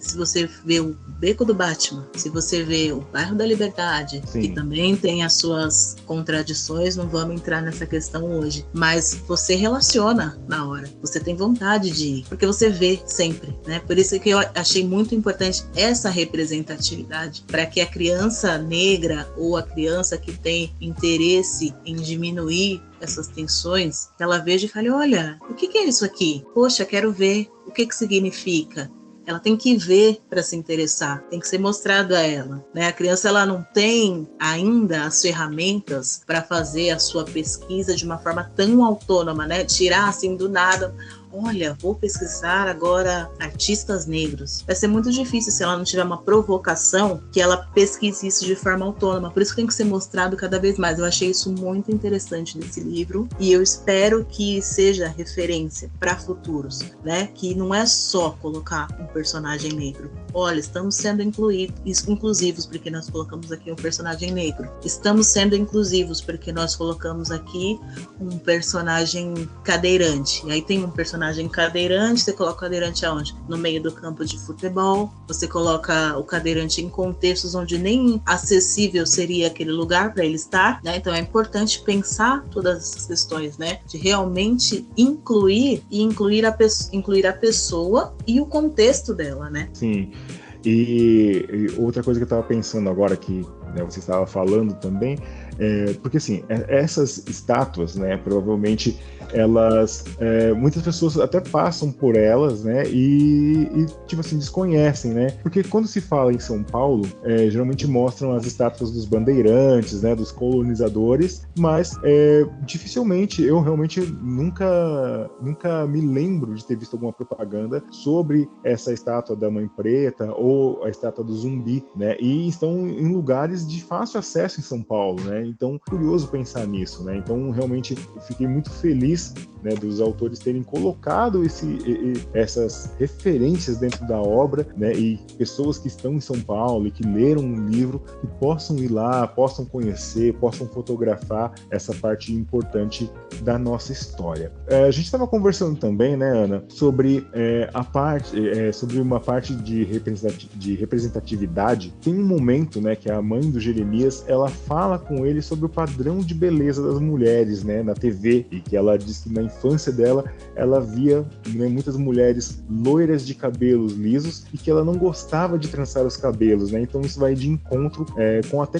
se você vê o Beco do Batman, se você vê o Bairro da Liberdade, sim, que também tem as suas contradições, não vamos entrar nessa questão hoje, mas você relaciona na hora, você tem vontade de ir, porque você vê sempre, né? Por isso que eu achei muito importante essa representatividade, para que a criança negra ou a criança que tem interesse em diminuir essas tensões, ela veja e fale, olha, o que é isso aqui? Poxa, quero ver. que significa? Ela tem que ver para se interessar, tem que ser mostrado a ela, né? A criança, ela não tem ainda as ferramentas para fazer a sua pesquisa de uma forma tão autônoma, né? Tirar assim do nada, olha, vou pesquisar agora artistas negros. Vai ser muito difícil se ela não tiver uma provocação que ela pesquise isso de forma autônoma. Por isso que tem que ser mostrado cada vez mais. Eu achei isso muito interessante nesse livro e eu espero que seja referência para futuros, né? Que não é só colocar um personagem negro. Olha, estamos sendo inclusivos porque nós colocamos aqui um personagem negro. Estamos sendo inclusivos porque nós colocamos aqui um personagem cadeirante. E aí tem um personagem cadeirante, você coloca o cadeirante aonde? No meio do campo de futebol, você coloca o cadeirante em contextos onde nem acessível seria aquele lugar para ele estar, né? Então é importante pensar todas essas questões, né? De realmente incluir a pessoa e o contexto dela, né? Sim. E outra coisa que eu estava pensando agora que, né, você estava falando também, porque assim, essas estátuas, né, provavelmente elas, muitas pessoas até passam por elas, né, e tipo assim, desconhecem, né, porque quando se fala em São Paulo, geralmente mostram as estátuas dos bandeirantes, né, dos colonizadores, mas dificilmente, eu realmente nunca me lembro de ter visto alguma propaganda sobre essa estátua da Mãe Preta ou a estátua do Zumbi, né, e estão em lugares de fácil acesso em São Paulo, né, então curioso pensar nisso, né, então realmente eu fiquei muito feliz, né, dos autores terem colocado essas referências dentro da obra, né, e pessoas que estão em São Paulo e que leram um livro que possam ir lá, possam conhecer, possam fotografar essa parte importante da nossa história. A gente estava conversando também, né, Ana, sobre sobre uma parte de representatividade. Tem um momento, né, que a mãe do Jeremias, ela fala com ele sobre o padrão de beleza das mulheres, né, na TV, e que ela diz que na infância dela ela via, né, muitas mulheres loiras de cabelos lisos e que ela não gostava de trançar os cabelos, né, então isso vai de encontro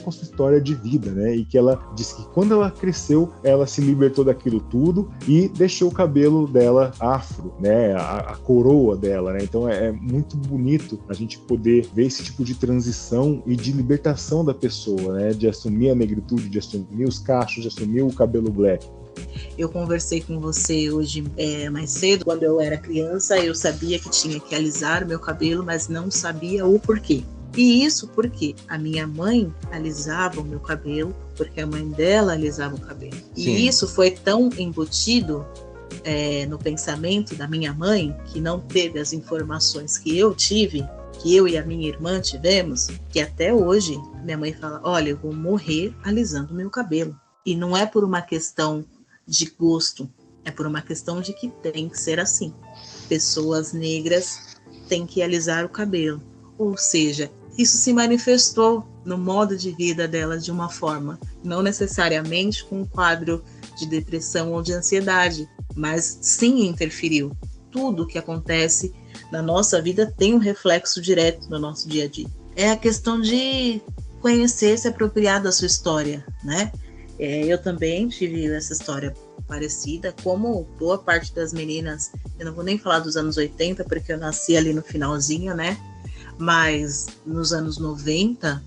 com sua história de vida, né, e que ela diz que quando ela cresceu, ela se libertou daquilo tudo e deixou o cabelo dela afro, né, a coroa dela, né, então é muito bonito a gente poder ver esse tipo de transição e de libertação da pessoa, né, de assumir a negritude, de assumir os cachos, de assumir o cabelo black. Eu conversei com você hoje mais cedo. Quando eu era criança, eu sabia que tinha que alisar o meu cabelo, mas não sabia o porquê. E isso porque a minha mãe alisava o meu cabelo, porque a mãe dela alisava o cabelo. Sim. E isso foi tão embutido no pensamento da minha mãe, que não teve as informações que eu tive, que eu e a minha irmã tivemos, que até hoje minha mãe fala, olha, eu vou morrer alisando o meu cabelo. E não é por uma questão de gosto, é por uma questão de que tem que ser assim. Pessoas negras têm que alisar o cabelo. Ou seja, isso se manifestou no modo de vida delas de uma forma, não necessariamente com um quadro de depressão ou de ansiedade, mas sim interferiu. Tudo que acontece na nossa vida tem um reflexo direto no nosso dia a dia. É a questão de conhecer, se apropriar da sua história, né? Eu também tive essa história parecida, como boa parte das meninas. Eu não vou nem falar dos anos 80, porque eu nasci ali no finalzinho, né? Mas nos anos 90,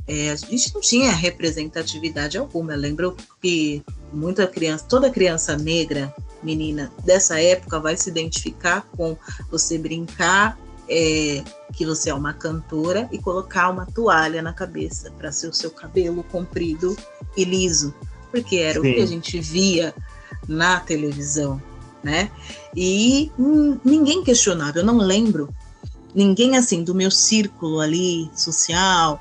a gente não tinha representatividade alguma. Eu lembro que toda criança negra, menina dessa época, vai se identificar com você brincar que você é uma cantora e colocar uma toalha na cabeça para ser o seu cabelo comprido e liso, porque era Sim. o que a gente via na televisão, né? E ninguém questionava. Eu não lembro ninguém assim do meu círculo ali social,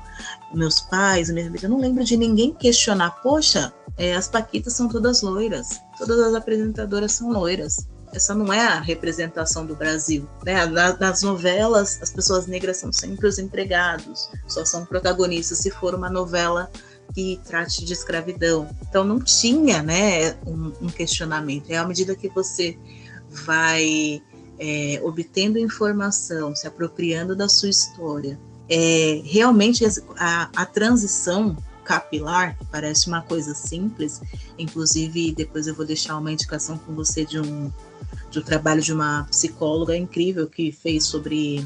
meus pais, eu não lembro de ninguém questionar. Poxa, as paquitas são todas loiras, todas as apresentadoras são loiras. Essa não é a representação do Brasil, né? Nas novelas, as pessoas negras são sempre os empregados, só são protagonistas se for uma novela que trate de escravidão. Então não tinha, né, um questionamento. À medida que você vai obtendo informação, se apropriando da sua história, realmente a transição capilar, que parece uma coisa simples. Inclusive, depois eu vou deixar uma indicação com você de um trabalho de uma psicóloga incrível que fez sobre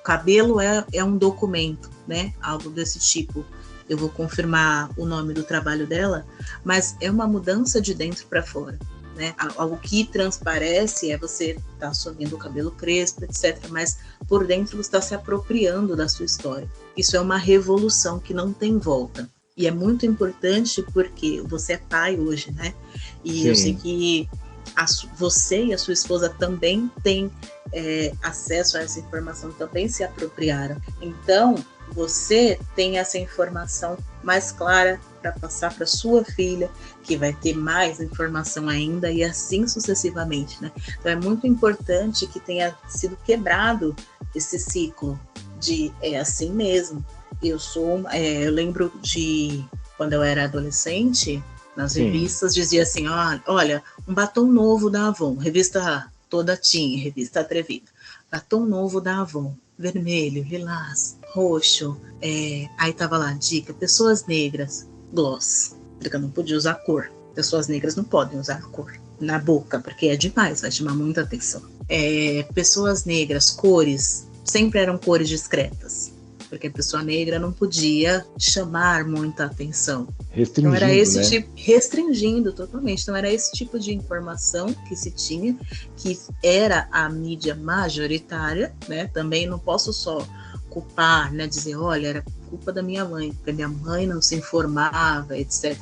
cabelo é um documento, né? Algo desse tipo. Eu vou confirmar o nome do trabalho dela, mas é uma mudança de dentro para fora, né? Algo que transparece é você tá assumindo o cabelo crespo, etc. Mas por dentro você está se apropriando da sua história. Isso é uma revolução que não tem volta. E é muito importante porque você é pai hoje, né? E Sim. Eu sei que você e a sua esposa também têm acesso a essa informação, também se apropriaram. Então, você tem essa informação mais clara para passar para sua filha, que vai ter mais informação ainda, e assim sucessivamente, né? Então, é muito importante que tenha sido quebrado esse ciclo de é assim mesmo. Eu lembro de quando eu era adolescente, nas Sim. revistas dizia assim, olha, um batom novo da Avon, revista toda teen, revista atrevida, batom novo da Avon, vermelho, lilás, roxo, aí tava lá, dica, pessoas negras, gloss, porque eu não podia usar cor, pessoas negras não podem usar cor na boca, porque é demais, vai chamar muita atenção. Pessoas negras, cores, sempre eram cores discretas, porque a pessoa negra não podia chamar muita atenção. Restringindo, então era esse né? tipo, restringindo totalmente. Então era esse tipo de informação que se tinha, que era a mídia majoritária, né? Também não posso só culpar, né? Dizer, olha, era culpa da minha mãe, porque minha mãe não se informava, etc.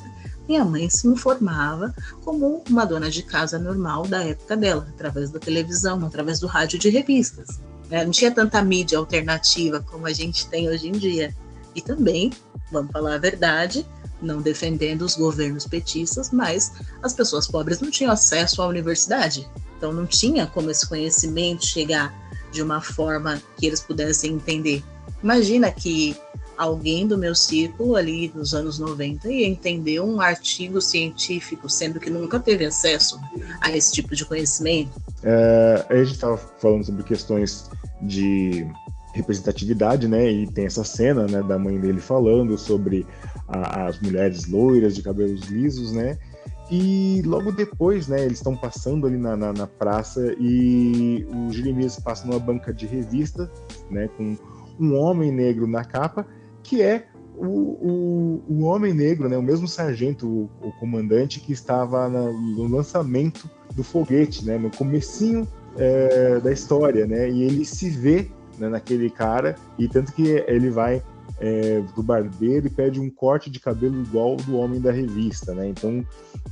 Minha mãe se informava como uma dona de casa normal da época dela, através da televisão, através do rádio, de revistas. Não tinha tanta mídia alternativa como a gente tem hoje em dia. E também, vamos falar a verdade, não defendendo os governos petistas, mas as pessoas pobres não tinham acesso à universidade. Então não tinha como esse conhecimento chegar de uma forma que eles pudessem entender. Imagina que alguém do meu círculo ali nos anos 90 ia entender um artigo científico, sendo que nunca teve acesso a esse tipo de conhecimento. A gente estava falando sobre questões de representatividade, né? E tem essa cena, né, da mãe dele falando sobre as mulheres loiras de cabelos lisos, né? E logo depois, né, eles estão passando ali na praça e o Jeremias passa numa banca de revista, né, com um homem negro na capa, que é o homem negro, né, o mesmo sargento, o comandante que estava no lançamento do foguete, né, no comecinho da história, né, e ele se vê, né, naquele cara, e tanto que ele vai do barbeiro e pede um corte de cabelo igual do homem da revista, né? Então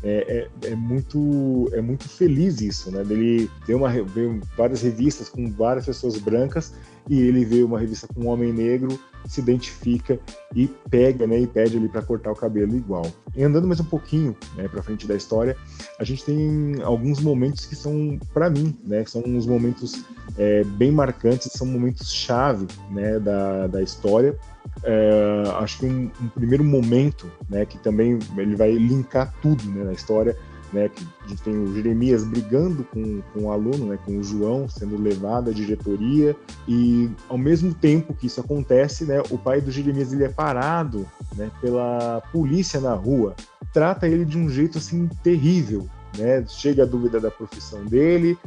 é muito feliz isso, né? Ele vê várias revistas com várias pessoas brancas e ele vê uma revista com um homem negro, se identifica e pega, né? E pede ali para cortar o cabelo igual. E andando mais um pouquinho, né, para frente da história, a gente tem alguns momentos que são, para mim, né? São uns momentos bem marcantes, são momentos chave, né? Da história. Acho que um primeiro momento, né, que também ele vai linkar tudo, né, na história, né, que a gente tem o Jeremias brigando com o aluno, né, com o João, sendo levado à diretoria, e ao mesmo tempo que isso acontece, né, o pai do Jeremias ele é parado, né, pela polícia na rua, trata ele de um jeito assim terrível, né, chega a dúvida da profissão dele,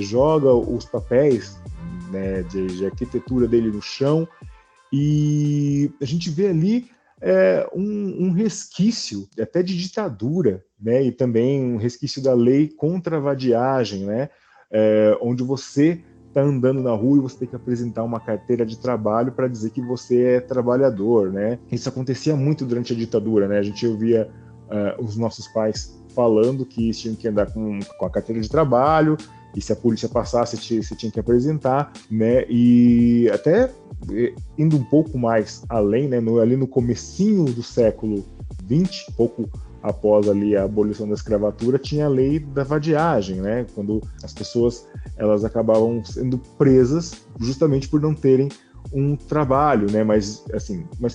joga os papéis, né, de arquitetura dele no chão. E a gente vê ali um resquício até de ditadura, né? E também um resquício da lei contra a vadiagem, né? Onde você está andando na rua e você tem que apresentar uma carteira de trabalho para dizer que você é trabalhador, né? Isso acontecia muito durante a ditadura, né? A gente ouvia os nossos pais falando que tinham que andar com a carteira de trabalho, e se a polícia passasse, você tinha que apresentar, né? E até indo um pouco mais além, né? Ali no comecinho do século XX, pouco após ali a abolição da escravatura, tinha a lei da vadiagem, né? Quando as pessoas elas acabavam sendo presas justamente por não terem um trabalho, né? Mas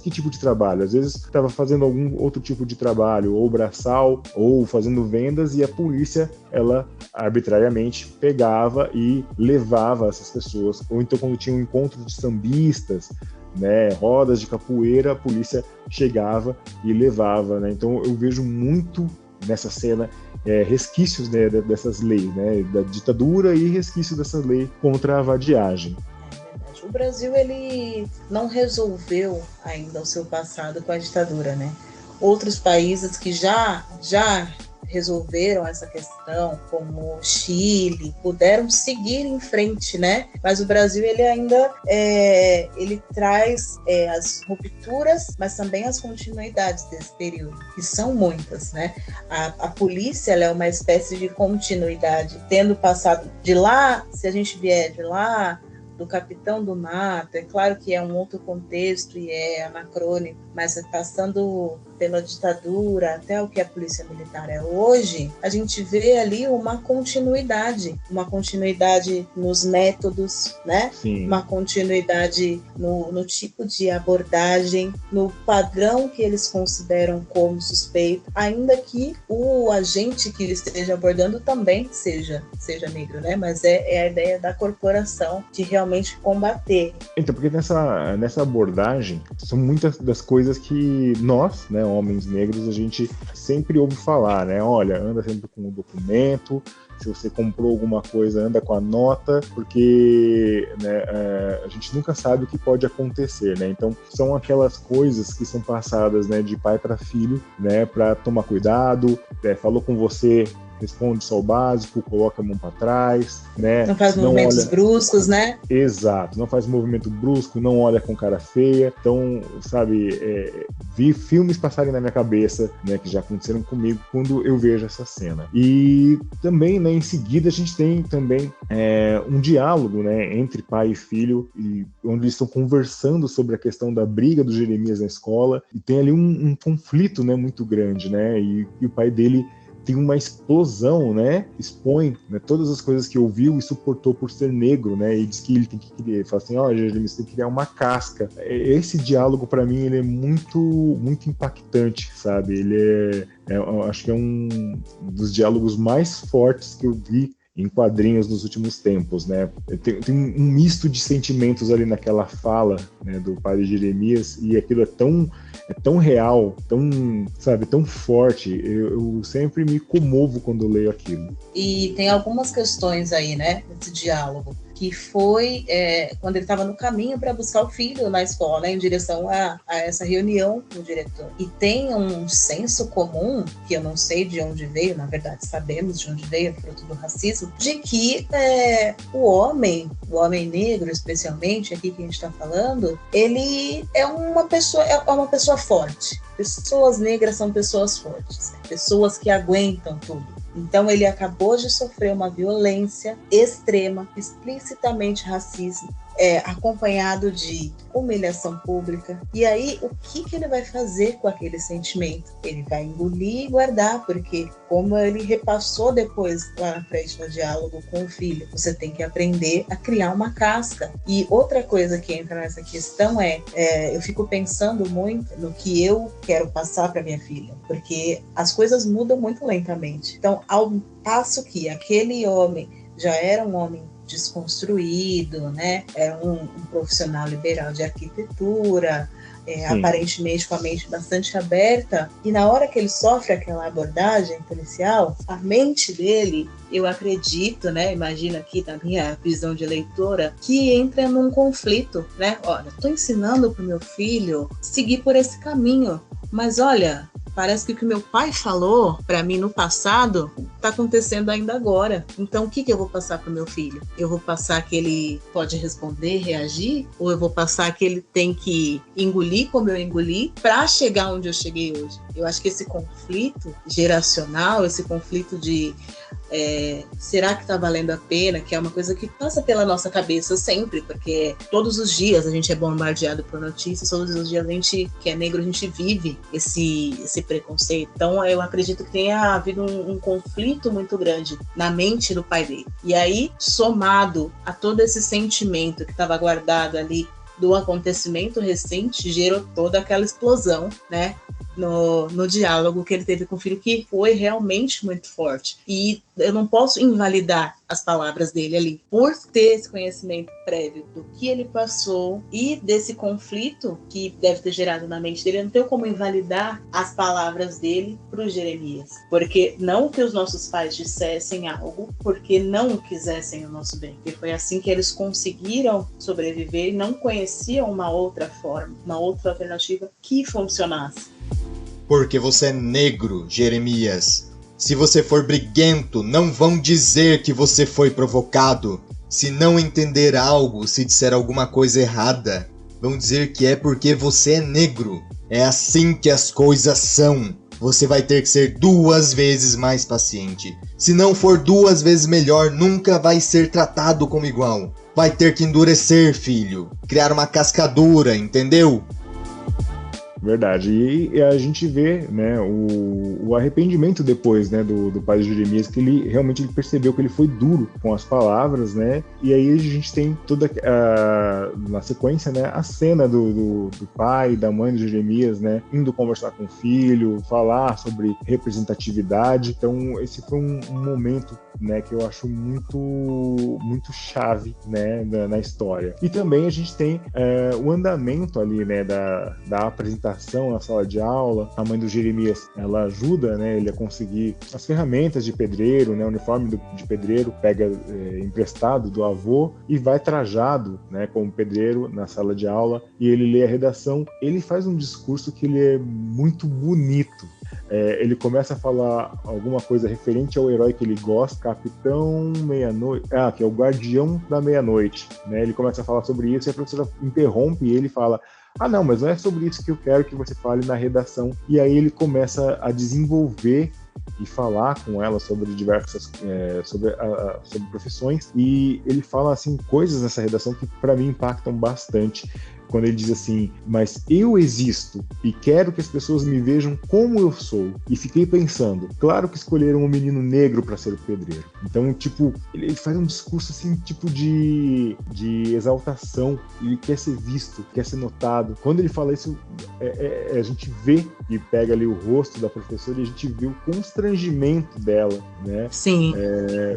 que tipo de trabalho? Às vezes estava fazendo algum outro tipo de trabalho, ou braçal, ou fazendo vendas, e a polícia, ela arbitrariamente pegava e levava essas pessoas. Ou então quando tinha um encontro de sambistas, né, rodas de capoeira, a polícia chegava e levava, né? Então eu vejo muito nessa cena resquícios, né, dessas leis, né, da ditadura e resquícios dessa lei contra a vadiagem. O Brasil, ele não resolveu ainda o seu passado com a ditadura, né? Outros países que já resolveram essa questão, como o Chile, puderam seguir em frente, né? Mas o Brasil, ele ainda ele traz as rupturas, mas também as continuidades desse período, que são muitas, né? A polícia, ela é uma espécie de continuidade, tendo passado de lá, se a gente vier de lá, do Capitão do Mato, é claro que é um outro contexto e é anacrônico, mas passando pela ditadura até o que a polícia militar é hoje, a gente vê ali uma continuidade nos métodos, né? Sim. Uma continuidade no tipo de abordagem, no padrão que eles consideram como suspeito, ainda que o agente que ele esteja abordando também seja negro, né? Mas é a ideia da corporação de realmente combater. Então, porque nessa abordagem são muitas das coisas que nós, né, homens negros, a gente sempre ouve falar, né? Olha, anda sempre com o documento, se você comprou alguma coisa, anda com a nota, porque né, a gente nunca sabe o que pode acontecer, né? Então, são aquelas coisas que são passadas, né, de pai para filho, né, para tomar cuidado, falou com você, responde só o básico, coloca a mão para trás, né? Não faz movimentos bruscos, né? Exato, não faz movimento brusco, não olha com cara feia. Então, sabe, vi filmes passarem na minha cabeça, né, que já aconteceram comigo quando eu vejo essa cena. E também, né, em seguida a gente tem também um diálogo, né, entre pai e filho, onde eles estão conversando sobre a questão da briga do Jeremias na escola, e tem ali um conflito, né, muito grande, né, e o pai dele tem uma explosão, né? Expõe, né, todas as coisas que ouviu e suportou por ser negro, né? E diz que ele tem que criar, fala assim, Jeremias, você tem que criar uma casca. Esse diálogo, para mim, ele é muito, muito impactante, sabe? Ele acho que é um dos diálogos mais fortes que eu vi em quadrinhos nos últimos tempos, né? Tem um misto de sentimentos ali naquela fala, né, do pai de Jeremias, e aquilo é tão real, tão forte. Eu sempre me comovo quando eu leio aquilo. E tem algumas questões aí, né, nesse diálogo, que foi quando ele estava no caminho para buscar o filho na escola, né, em direção a essa reunião com o diretor. E tem um senso comum, que eu não sei de onde veio, na verdade sabemos de onde veio, fruto do racismo, de que o homem negro, especialmente, aqui que a gente está falando, ele é uma pessoa forte. Pessoas negras são pessoas fortes, pessoas que aguentam tudo. Então ele acabou de sofrer uma violência extrema, explicitamente racista, acompanhado de humilhação pública. E aí, o que ele vai fazer com aquele sentimento? Ele vai engolir e guardar, porque como ele repassou depois lá na frente no diálogo com o filho, você tem que aprender a criar uma casca. E outra coisa que entra nessa questão eu fico pensando muito no que eu quero passar para minha filha, porque as coisas mudam muito lentamente. Então, ao passo que aquele homem já era um homem desconstruído, né? Era um profissional liberal de arquitetura, aparentemente com a mente bastante aberta, e na hora que ele sofre aquela abordagem policial, a mente dele, eu acredito, né? Imagina aqui da minha visão de leitora, que entra num conflito, né? Olha, estou ensinando para o meu filho seguir por esse caminho, mas olha, parece que o que meu pai falou para mim no passado está acontecendo ainda agora. Então, o que eu vou passar para o meu filho? Eu vou passar que ele pode responder, reagir? Ou eu vou passar que ele tem que engolir como eu engoli para chegar onde eu cheguei hoje? Eu acho que esse conflito geracional, esse conflito de será que está valendo a pena, que é uma coisa que passa pela nossa cabeça sempre, porque todos os dias a gente é bombardeado por notícias, todos os dias a gente, que é negro, a gente vive esse preconceito. Então eu acredito que tenha havido um conflito muito grande na mente do pai dele. E aí, somado a todo esse sentimento que estava guardado ali do acontecimento recente, gerou toda aquela explosão, né? no diálogo que ele teve com o filho, que foi realmente muito forte. E eu não posso invalidar as palavras dele ali, por ter esse conhecimento prévio do que ele passou e desse conflito que deve ter gerado na mente dele. Eu não tenho como invalidar as palavras dele para o Jeremias, porque não que os nossos pais dissessem algo porque não quisessem o nosso bem, porque foi assim que eles conseguiram sobreviver e não conheciam uma outra forma, uma outra alternativa que funcionasse. Porque você é negro, Jeremias. Se você for briguento, não vão dizer que você foi provocado. Se não entender algo, se disser alguma coisa errada, vão dizer que é porque você é negro. É assim que as coisas são. Você vai ter que ser 2 vezes mais paciente. Se não for 2 vezes melhor, nunca vai ser tratado como igual. Vai ter que endurecer, filho. Criar uma cascadura, entendeu? Verdade. E a gente vê, né, o arrependimento depois, né, do pai de Jeremias, que ele realmente percebeu que ele foi duro com as palavras, né? E aí a gente tem toda na sequência, né, a cena do pai e da mãe de Jeremias, né, indo conversar com o filho, falar sobre representatividade. Então esse foi um momento, né, que eu acho muito chave, né, na história. E também a gente tem o andamento ali, né, da apresentação na sala de aula. A mãe do Jeremias, ela ajuda, né, ele a conseguir as ferramentas de pedreiro, né, o uniforme de pedreiro, pega emprestado do avô e vai trajado, né, como pedreiro na sala de aula, e ele lê a redação. Ele faz um discurso que ele é muito bonito. Ele começa a falar alguma coisa referente ao herói que ele gosta, Capitão Meia-Noite, que é o Guardião da Meia-Noite, né? Ele começa a falar sobre isso e a professora interrompe ele e fala: não, mas não é sobre isso que eu quero que você fale na redação. E aí ele começa a desenvolver e falar com ela sobre diversas sobre profissões, e ele fala assim coisas nessa redação que para mim impactam bastante. Quando ele diz assim: mas eu existo e quero que as pessoas me vejam como eu sou. E fiquei pensando, claro que escolheram um menino negro para ser o pedreiro. Então, tipo, ele faz um discurso assim, tipo de exaltação. Ele quer ser visto, quer ser notado. Quando ele fala isso, a gente vê e pega ali o rosto da professora e a gente vê o constrangimento dela, né? Sim.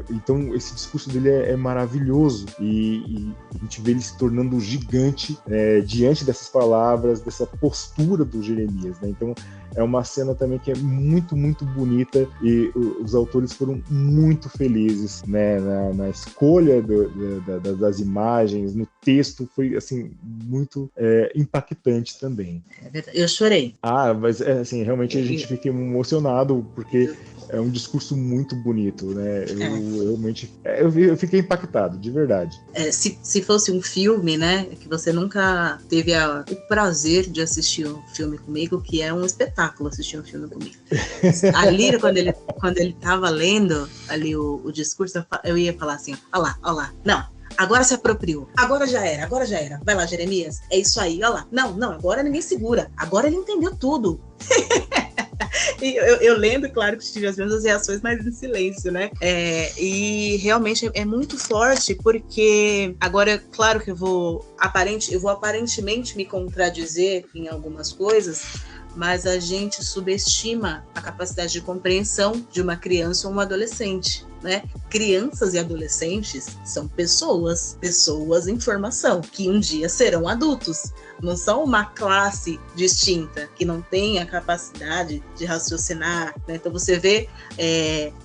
Então, esse discurso dele é maravilhoso e a gente vê ele se tornando gigante, diante dessas palavras, dessa postura do Jeremias, né? Então é uma cena também que é muito bonita, e os autores foram muito felizes, né, na escolha das imagens, no texto, foi assim muito impactante também. Eu chorei. Mas assim, realmente a gente fica emocionado, porque é um discurso muito bonito, né? Eu realmente eu fiquei impactado, de verdade. Se fosse um filme, né, que você nunca teve o prazer de assistir um filme comigo, que é um espetáculo assistir um filme comigo. Ali, quando ele tava lendo ali o discurso, eu ia falar assim: ó lá, não. Agora se apropriou. Agora já era. Vai lá, Jeremias. É isso aí, ó lá. Não, agora ninguém segura. Agora ele entendeu tudo. E eu lembro, claro, que tive as mesmas reações, mas em silêncio, né? E realmente é muito forte, porque agora, claro que eu vou aparentemente me contradizer em algumas coisas, mas a gente subestima a capacidade de compreensão de uma criança ou um adolescente, né? Crianças e adolescentes são pessoas em formação, que um dia serão adultos. Não são uma classe distinta, que não tem a capacidade de raciocinar, né? Então você vê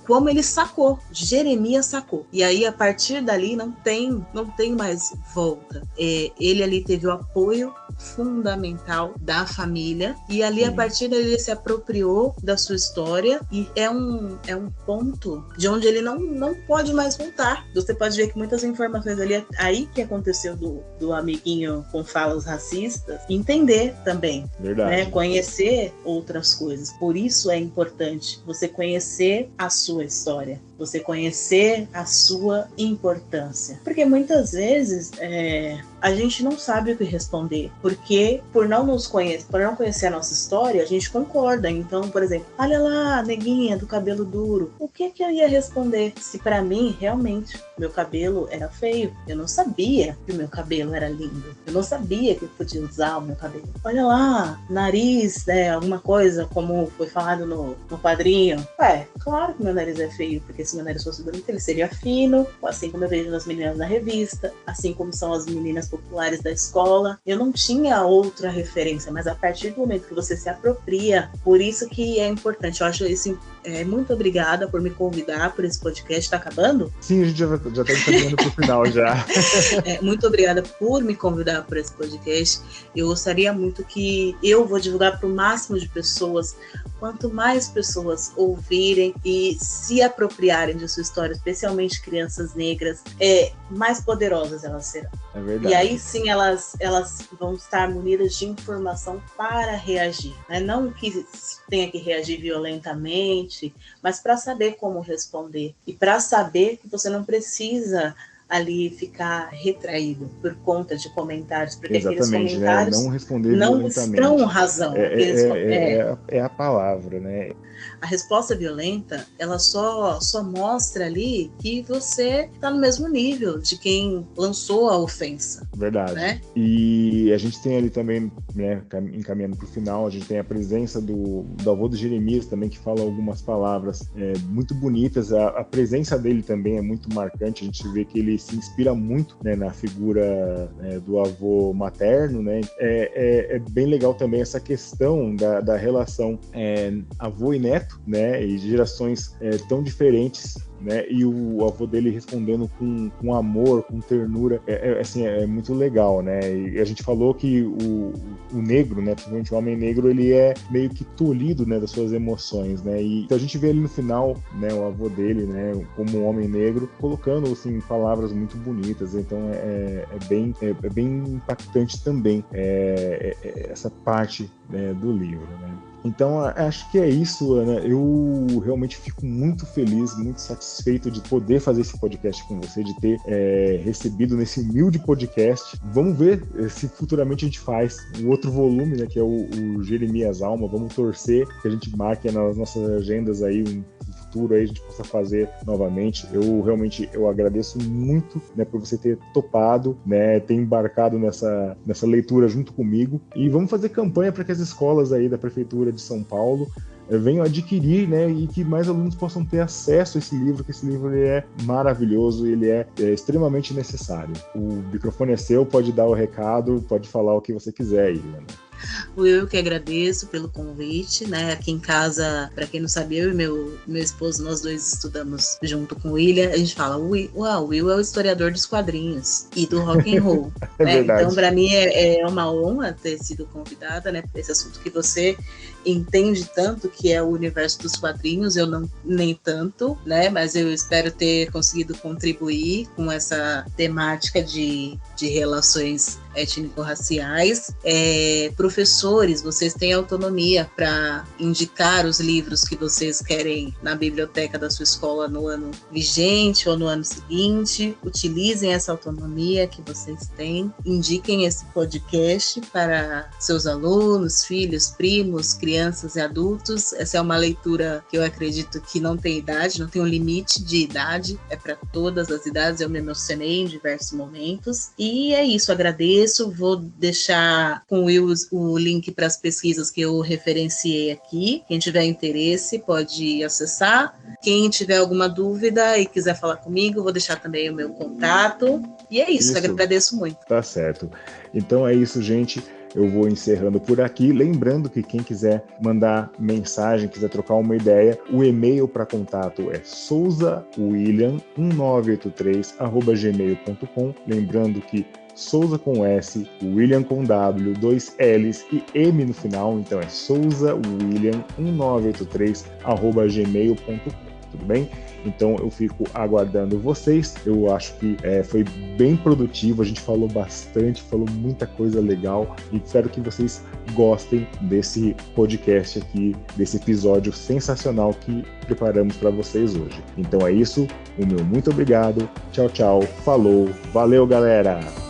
como ele sacou, Jeremias sacou. E aí, a partir dali, não tem mais volta. Ele ali teve o apoio fundamental da família, e ali, a partir dali, ele se apropriou da sua história, e é um ponto de onde ele não pode mais voltar. Você pode ver que muitas informações ali, aí que aconteceu do amiguinho com falas racistas, entender também, né? Conhecer outras coisas. Por isso é importante você conhecer a sua história. você conhecer a sua importância. Porque muitas vezes a gente não sabe o que responder, porque por não conhecer a nossa história, a gente concorda. Então, por exemplo, olha lá, neguinha do cabelo duro, o que eu ia responder? Se para mim, realmente, meu cabelo era feio, eu não sabia que o meu cabelo era lindo, eu não sabia que eu podia usar o meu cabelo. Olha lá, nariz, alguma coisa, como foi falado no quadrinho. Claro que meu nariz é feio, porque se meu nariz fosse bonito, ele seria fino, assim como eu vejo nas meninas da revista, assim como são as meninas populares da escola. Eu não tinha outra referência, mas a partir do momento que você se apropria, por isso que é importante. Eu acho isso. Muito obrigada por me convidar por esse podcast. Tá acabando? Sim, a gente já tá encaminhando pro final já. Muito obrigada por me convidar por esse podcast. Eu gostaria muito que eu vou divulgar para o máximo de pessoas. Quanto mais pessoas ouvirem e se apropriarem de sua história, especialmente crianças negras, mais poderosas elas serão. É verdade. E aí sim elas vão estar munidas de informação para reagir, né? Não que tenha que reagir violentamente, mas para saber como responder e para saber que você não precisa ali ficar retraído por conta de comentários, porque exatamente, aqueles comentários não responder não violentamente. estão razão. É a palavra, né? A resposta violenta, ela só mostra ali que você está no mesmo nível de quem lançou a ofensa. Verdade. Né? E a gente tem ali também, né, encaminhando para o final, a gente tem a presença do avô do Jeremias também, que fala algumas palavras muito bonitas. A presença dele também é muito marcante. A gente vê que ele se inspira muito, né, na figura do avô materno, né? É bem legal também essa questão da relação avô e neto, né, e gerações tão diferentes, né, e o avô dele respondendo com amor, com ternura, assim, é muito legal, né, e a gente falou que o negro, né, principalmente o homem negro, ele é meio que tolhido, né, das suas emoções, né, e então a gente vê ali no final, né, o avô dele, né, como um homem negro, colocando, assim, palavras muito bonitas, então é bem impactante também essa parte, né, do livro, né. Então, acho que é isso, Ana. Eu realmente fico muito feliz, muito satisfeito de poder fazer esse podcast com você, de ter recebido nesse humilde podcast. Vamos ver se futuramente a gente faz um outro volume, né, que é o Jeremias Alma. Vamos torcer que a gente marque nas nossas agendas aí futuro aí a gente possa fazer novamente. Eu agradeço muito, né, por você ter topado, né, ter embarcado nessa leitura junto comigo, e vamos fazer campanha para que as escolas aí da Prefeitura de São Paulo venham adquirir, né, e que mais alunos possam ter acesso a esse livro, que esse livro ele é maravilhoso, ele é extremamente necessário. O microfone é seu, pode dar o recado, pode falar o que você quiser aí, né? Eu que agradeço pelo convite, né? Aqui em casa, para quem não sabia, eu e meu esposo, nós dois estudamos junto com o William. A gente fala, o Will é o historiador dos quadrinhos e do rock and roll. Né? Então, para mim é uma honra ter sido convidada, né, por esse assunto que você entende tanto, que é o universo dos quadrinhos. Eu não nem tanto, né? Mas eu espero ter conseguido contribuir com essa temática de relações étnico-raciais. Professores, vocês têm autonomia para indicar os livros que vocês querem na biblioteca da sua escola no ano vigente ou no ano seguinte. Utilizem essa autonomia que vocês têm, indiquem esse podcast para seus alunos, filhos, primos, crianças e adultos. Essa é uma leitura que eu acredito que não tem idade, não tem um limite de idade, é para todas as idades. Eu me emocionei em diversos momentos. E é isso, agradeço. Vou deixar com o Will o link para as pesquisas que eu referenciei aqui. Quem tiver interesse pode acessar. Quem tiver alguma dúvida e quiser falar comigo, vou deixar também o meu contato. E é isso. Agradeço muito. Tá certo. Então é isso, gente. Eu vou encerrando por aqui. Lembrando que quem quiser mandar mensagem, quiser trocar uma ideia, o e-mail para contato é souzawilliam1983@gmail.com. Lembrando que Souza com S, William com W, 2 L's e M no final. Então é souzawilliam1983@gmail.com. Tudo bem? Então eu fico aguardando vocês. Eu acho que foi bem produtivo, a gente falou bastante, falou muita coisa legal, e espero que vocês gostem desse podcast aqui, desse episódio sensacional que preparamos para vocês hoje. Então é isso, o meu muito obrigado, tchau, tchau, falou, valeu galera!